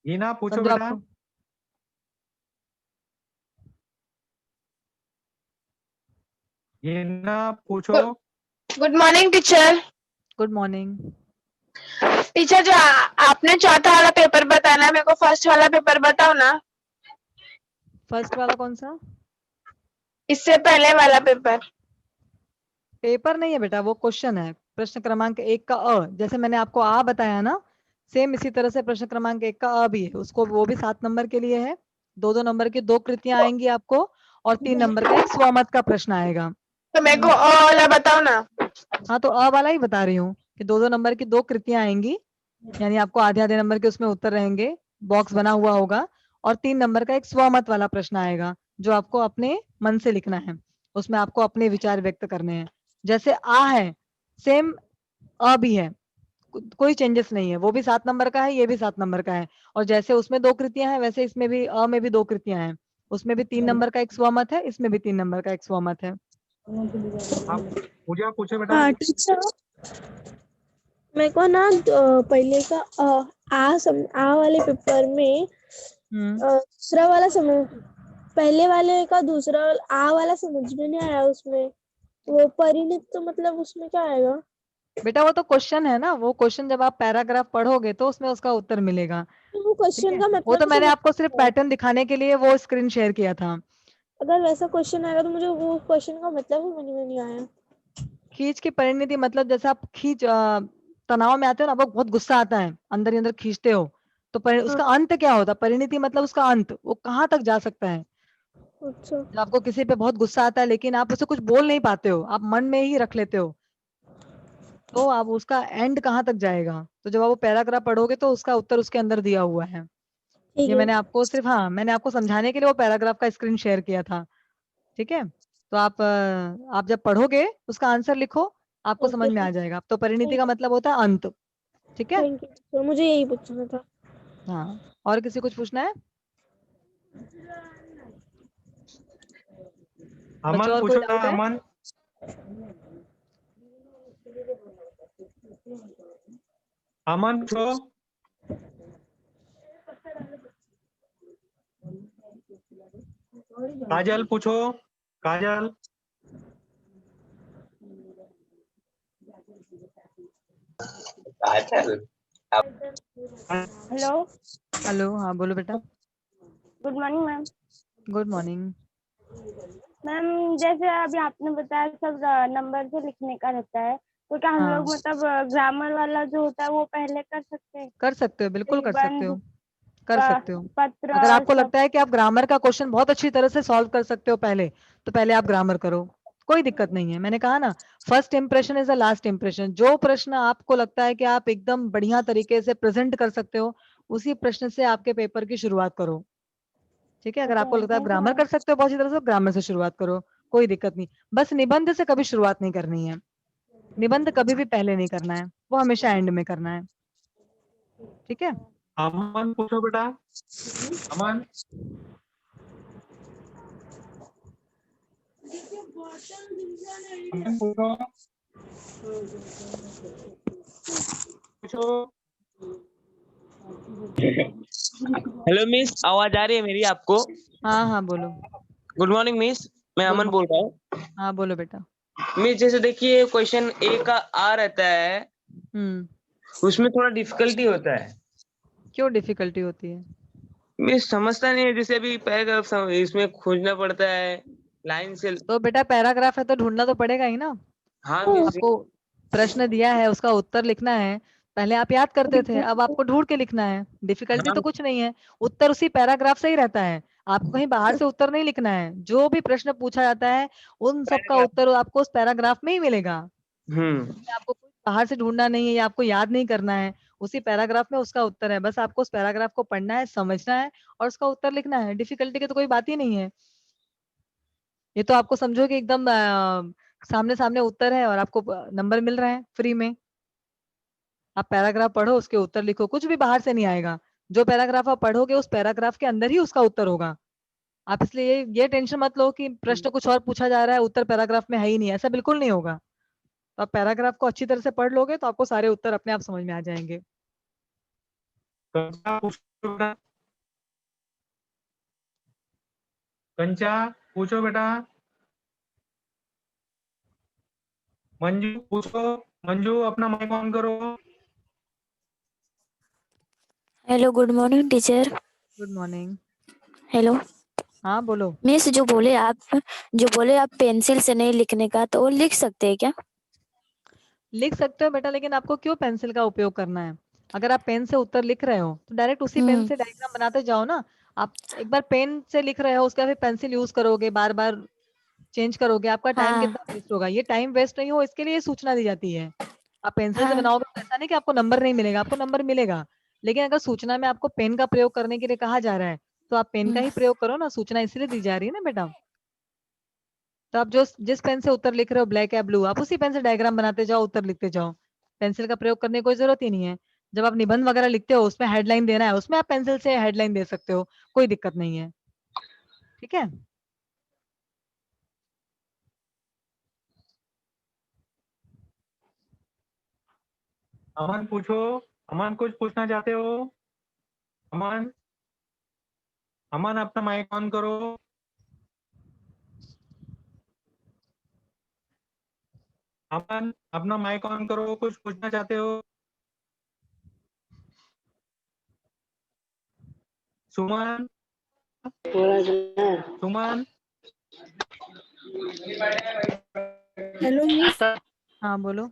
हीना पूछो समझो बेटा। आपको। हीना पूछो। Good morning teacher. Good morning. Teacher, जो आपने चौथा वाला पेपर बताना, मेरे को फर्स्ट वाला पेपर बताओ ना। फर्स्ट वाला कौन सा? इससे पहले वाला पेपर। पेपर नहीं है बेटा, वो क्वेश्चन है। प्रश्न क्रमांक 1 का अ, जैसे मैंने आपको आ बताया ना, सेम इसी तरह से प्रश्न क्रमांक 1 का अ भी है, उसको वो भी 7 नंबर के लिए है। 2-2 नंबर की 2 कृतियां आएंगी आपको, और 3 नंबर का एक स्वमत का प्रश्न आएगा। तो मेरे को अ वाला बताओ ना। हाँ तो अ वाला ही बता रही हूँ कि 2-2 नंबर की 2 कृतियां आएंगी, यानी आपको आधे आधे नंबर के उसमें उत्तर रहेंगे, बॉक्स बना हुआ होगा, और 3 नंबर का एक स्वमत वाला प्रश्न आएगा, जो आपको अपने मन से लिखना है। उसमें आपको अपने विचार व्यक्त करने हैं। जैसे आ है, सेम अ भी है, कोई चेंजेस नहीं है। वो भी 7 नंबर का है, ये भी 7 नंबर का है। और जैसे उसमें 2 कृतियां हैं, वैसे इसमें भी अ में भी 2 कृतियां हैं। उसमें भी 3 नंबर का एक स्वमत है, इसमें भी 3 नंबर का एक स्वमत है। आप पूजा पूछो बेटा। हाँ टीचर, मेरे को ना पहले का आ वाले पेपर में दूसरा वाला समझ, पहले वाले का दूसरा आ वाला समझ में नहीं आया। उसमें वो परिणित, तो मतलब उसमें क्या आएगा? बेटा वो तो क्वेश्चन है ना, वो क्वेश्चन जब आप पैराग्राफ पढ़ोगे तो उसमें उसका उत्तर मिलेगा। तो वो ठीक क्वेश्चन है, का वो मतलब तो ही मैंने समझ आपको सिर्फ नहीं आया। पैटर्न दिखाने के लिए वो स्क्रीन शेयर किया था। अगर वैसा क्वेश्चन आएगा तो मुझे वो क्वेश्चन का मतलब ही समझ में नहीं आया। खींच की परिणति मतलब, जैसे आप तनाव में आते हो ना, आपको बहुत गुस्सा आता है, अंदर ही अंदर खींचते हो, तो हाँ, उसका अंत क्या होता है? परिणति मतलब उसका अंत, वो कहाँ तक जा सकता है। अच्छा। जब आपको किसी पे बहुत गुस्सा आता है लेकिन आप उसे कुछ बोल नहीं पाते हो, आप मन में ही रख लेते हो, तो आप उसका एंड कहाँ तक जाएगा। तो जब आप वो पैराग्राफ पढ़ोगे तो उसका उत्तर उसके अंदर दिया हुआ है। ठीक ये है। मैंने आपको सिर्फ, हाँ मैंने आपको समझाने के लिए वो पैराग्राफ का स्क्रीन शेयर किया था। ठीक है, तो आप जब पढ़ोगे उसका आंसर लिखो, आपको समझ ओके, में आ जाएगा। अब तो परिणति थैंक का मतलब होता है अंत। ठीक है। थैंक यू टीचर, मुझे यही पूछना था। हाँ, और किसी कुछ पूछना है? बच्चों अमन और कोई पूछो ना, डाउट है? अमन। अमन पूछो। काजल पूछो, काजल। हेलो। हेलो, हाँ बोलो बेटा। Good morning ma'am. Good morning. Ma'am, जैसे अभी आपने बताया सब नंबर से लिखने का रहता है, तो क्या हम हाँ। लोग मतलब ग्रामर वाला जो होता है वो पहले कर सकते हैं? कर सकते हो, बिल्कुल कर सकते हो, कर प- सकते हो। पत्र अगर आपको सब। लगता है कि आप ग्रामर का क्वेश्चन बहुत अच्छी तरह से सॉल्व कर सकते हो पहले, तो पहले आप ग्रामर करो, कोई दिक्कत नहीं है। मैंने कहा ना, first impression is the last impression. जो प्रश्न आपको लगता है कि आप एकदम बढ़िया तरीके से प्रेजेंट कर सकते हो, उसी प्रश्न से आपके पेपर की शुरुआत करो। ठीक है, अगर आपको लगता है आप ग्रामर कर सकते हो बहुत अच्छी तरह से, ग्रामर से शुरुआत करो, कोई दिक्कत नहीं। बस निबंध से कभी शुरुआत नहीं करनी है, निबंध कभी भी पहले नहीं करना है, वो हमेशा एंड में करना है। ठीक है। अमन पूछो बेटा, अमन। अमन पूछो, पूछो। हेलो मिस, आवाज आ रही है मेरी आपको? हाँ हाँ बोलो। गुड मॉर्निंग मिस, मैं Good अमन बोल रहा हूँ। हाँ बोलो बेटा। मिस जैसे देखिए क्वेश्चन ए का आ रहता है, उसमें थोड़ा डिफिकल्टी होता है। क्यों डिफिकल्टी होती है? मिस समझता नहीं है, जैसे अभी पैराग्राफ इसमें खोजना पड़ता है लाइन से। तो बेटा पैराग्राफ है तो ढूंढना तो पड़ेगा ही ना। हाँ मिस। आपको प्रश्न दिया है, उसका उत्तर लिखना है। पहले आप याद करते थे, अब आपको ढूंढ के लिखना है। डिफिकल्टी हाँ तो कुछ नहीं है, उत्तर उसी पैराग्राफ से ही रहता है। आपको कहीं बाहर से उत्तर नहीं लिखना है। जो भी प्रश्न पूछा जाता है, उन सब का पैराग्राफ। उत्तर आपको उस पैराग्राफ में ही मिलेगा। हम्म। आपको कुछ बाहर से ढूंढना नहीं है या आपको याद नहीं करना है। उसी पैराग्राफ में उसका उत्तर है, बस आपको उस पैराग्राफ को पढ़ना है, समझना है और उसका उत्तर लिखना है। डिफिकल्टी की तो कोई बात ही नहीं है। ये तो आपको समझो कि एकदम सामने सामने उत्तर है और आपको नंबर मिल रहा है फ्री में। आप पैराग्राफ पढ़ो, उसके उत्तर लिखो, कुछ भी बाहर से नहीं आएगा। जो पैराग्राफ आप पढ़ोगे उस पैराग्राफ के अंदर ही उसका उत्तर होगा। आप इसलिए ये टेंशन मत लो कि प्रश्न कुछ और पूछा जा रहा है, उत्तर पैराग्राफ में है ही नहीं, ऐसा बिल्कुल नहीं होगा। तो आप पैराग्राफ को अच्छी तरह से पढ़ लोगे तो आपको सारे उत्तर अपने आप समझ में आ जाएंगे। कंचा पूछो बेटा, कंचा पूछो बेटा। मंजू पूछो, मंजू अपना माइक ऑन करो। Hello, good morning teacher. Good morning. Hello हाँ बोलो। मिस, जो बोले आप पेंसिल से नहीं लिखने का, तो वो लिख सकते हैं क्या? लिख सकते हो बेटा, लेकिन आपको क्यों पेंसिल का उपयोग करना है? अगर आप पेन से उत्तर लिख रहे हो तो डायरेक्ट उसी पेन से डायग्राम बनाते जाओ ना। आप एक बार पेन से लिख रहे हो, उसका फिर पेंसिल यूज करोगे, बार बार चेंज करोगे, आपका टाइम हाँ। कितना वेस्ट होगा। ये टाइम वेस्ट नहीं हो इसके लिए सूचना दी जाती है। आप पेंसिल से हाँ। बनाओगे तो ऐसा नहीं कि आपको नंबर नहीं मिलेगा, आपको नंबर मिलेगा। लेकिन अगर सूचना में आपको पेन का प्रयोग करने के लिए कहा जा रहा है, तो आप पेन का ही प्रयोग करो ना, सूचना इसलिए दी जा रही है ना बेटा। तो आप जो जिस पेन से उत्तर लिख रहे हो, ब्लैक या ब्लू, आप उसी पेन से डायग्राम बनाते जाओ, उत्तर लिखते जाओ। पेंसिल का प्रयोग करने की कोई जरूरत ही नहीं है। जब आप निबंध वगैरह लिखते हो, उसमें हेडलाइन देना है, उसमें आप पेंसिल से हेडलाइन दे सकते हो, कोई दिक्कत नहीं है। ठीक है। अमन पूछो, अमन कुछ पूछना चाहते हो? अमन, अमन अपना माइक ऑन करो। अमन अपना माइक ऑन करो, कुछ पूछना चाहते हो? सुमन, सुमन। Hello miss. हाँ बोलो।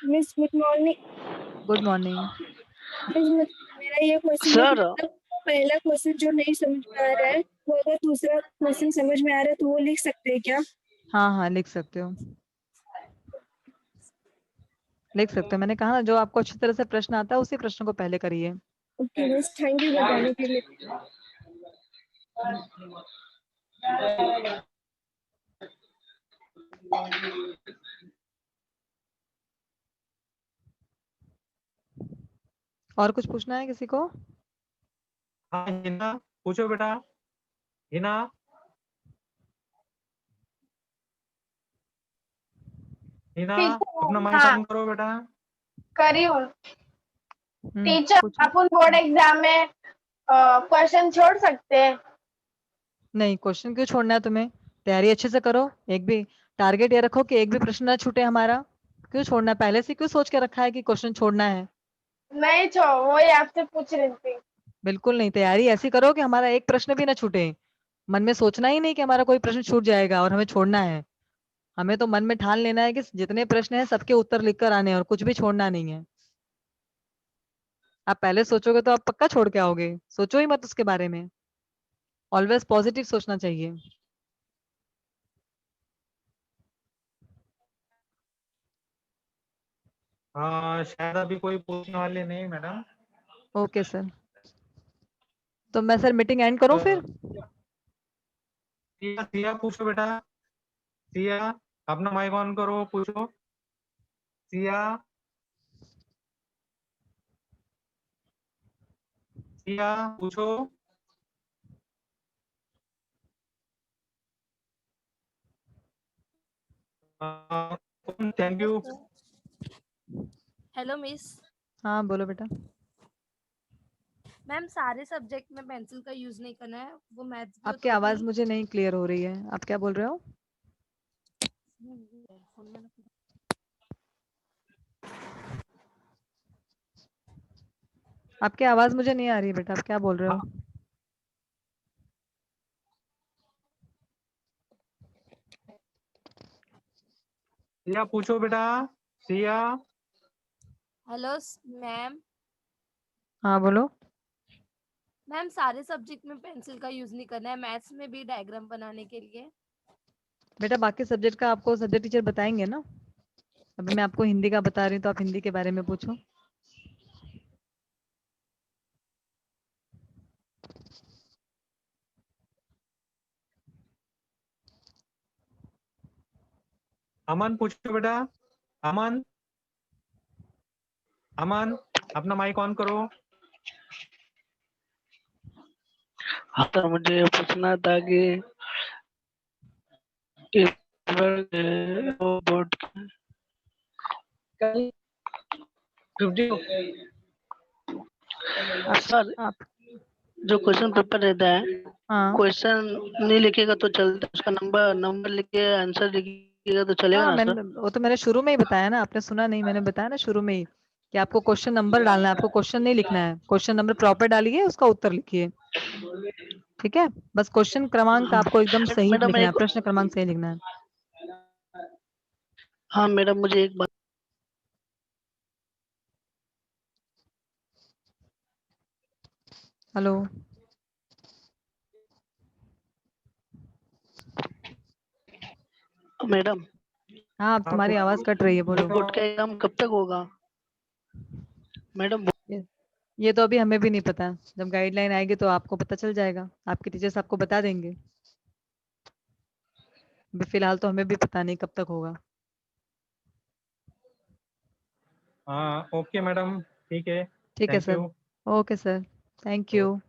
Miss good morning. Good morning. Miss मेरा ये क्वेश्चन है कि सर। मतलब पहला क्वेश्चन जो नहीं समझ में आ रहा है, वो अगर दूसरा क्वेश्चन समझ में आ रहा है तो वो लिख सकते हैं क्या? हाँ हाँ लिख सकते हो, लिख सकते हो। मैंने कहा ना, जो आपको अच्छी तरह से प्रश्न आता है उसी प्रश्न को पहले करिए। ओके मिस, थैंक यू बताने के लिए। और कुछ पूछना है किसी को? हाँ हिना पूछो बेटा, हिना। हिना अपना माइक ऑन करो बेटा। करी हूँ टीचर। पूछो। अपन बोर्ड एग्जाम में क्वेश्चन छोड़ सकते हैं? नहीं, क्वेश्चन क्यों छोड़ना है तुम्हें? तैयारी अच्छे से करो। एक भी टारगेट ये रखो कि एक भी प्रश्न ना छूटे हमारा। क्यों छोड़ना है? पहले से क्यों सोच के रखा है कि क्वेश्चन छोड़ना है? नहीं वही आपसे पूछ रही थी। बिल्कुल नहीं, तैयारी ऐसी करो कि हमारा एक प्रश्न भी ना छूटे। मन में सोचना ही नहीं कि हमारा कोई प्रश्न छूट जाएगा और हमें छोड़ना है। हमें तो मन में ठान लेना है कि जितने प्रश्न हैं सबके उत्तर लिखकर आने हैं और कुछ भी छोड़ना नहीं है। आप पहले सोचोगे तो आप पक्का छोड़ के आओगे, सोचो ही मत उसके बारे में। ऑलवेज पॉजिटिव सोचना चाहिए। हाँ, शायद अभी कोई पूछने वाले नहीं मैडम। ओके सर, तो मैं सर मीटिंग एंड करूं फिर? सिया, सिया पूछो बेटा। सिया, अपना माइक ऑन करो, पूछो। सिया, सिया पूछो। Thank you. Hello miss. हाँ बोलो बेटा। मैम सारे सब्जेक्ट में पेंसिल का यूज नहीं करना है, वो मैथ्स भी हो आपकी तो आवाज भी। मुझे नहीं क्लियर हो रही है, आप क्या बोल रहे हो? आपकी आवाज मुझे नहीं आ रही बेटा, आप क्या बोल रहे हो? सिया पूछो बेटा। सिया। Hello ma'am. हाँ बोलो। मैम सारे सब्जेक्ट में पेंसिल का यूज नहीं करना है, मैथ्स में भी डायग्राम बनाने के लिए। बेटा बाकी सब्जेक्ट का आपको सब्जेक्ट टीचर बताएंगे ना। अभी मैं आपको हिंदी का बता रही हूँ तो आप हिंदी के बारे में पूछो। अमन पूछो बेटा। अमन, अमन अपना माइक ऑन करो। हाँ तो मुझे पूछना था कि वो बोर्ड सर आप जो क्वेश्चन पेपर रहता है, हाँ क्वेश्चन नहीं लिखेगा तो चलता, उसका नंबर लिख के आंसर लिखेगा तो चलेगा हाँ, ना मैंने सर? वो तो मैंने शुरू में ही बताया ना, आपने सुना नहीं? मैंने बताया ना शुरू में ही कि आपको क्वेश्चन नंबर डालना है, आपको क्वेश्चन नहीं लिखना है। क्वेश्चन नंबर प्रॉपर डालिए, उसका उत्तर लिखिए, ठीक है? बस क्वेश्चन क्रमांक आपको एकदम सही मैडम लिखना है, एक, प्रश्न क्रमांक सही लिखना है। हाँ मैडम मुझे एक बात, हेलो। मैडम हाँ, अब तुम्हारी आवाज कट रही है, बोलो। बोर्ड का एग्जाम कब तक होगा मैडम? ये तो अभी हमें भी नहीं पता, जब गाइडलाइन आएगी तो आपको पता चल जाएगा, आपके टीचर्स आपको बता देंगे। अभी फिलहाल तो हमें भी पता नहीं कब तक होगा। हाँ ओके मैडम, ठीक है। ठीक है thank sir. You. Okay sir, thank you.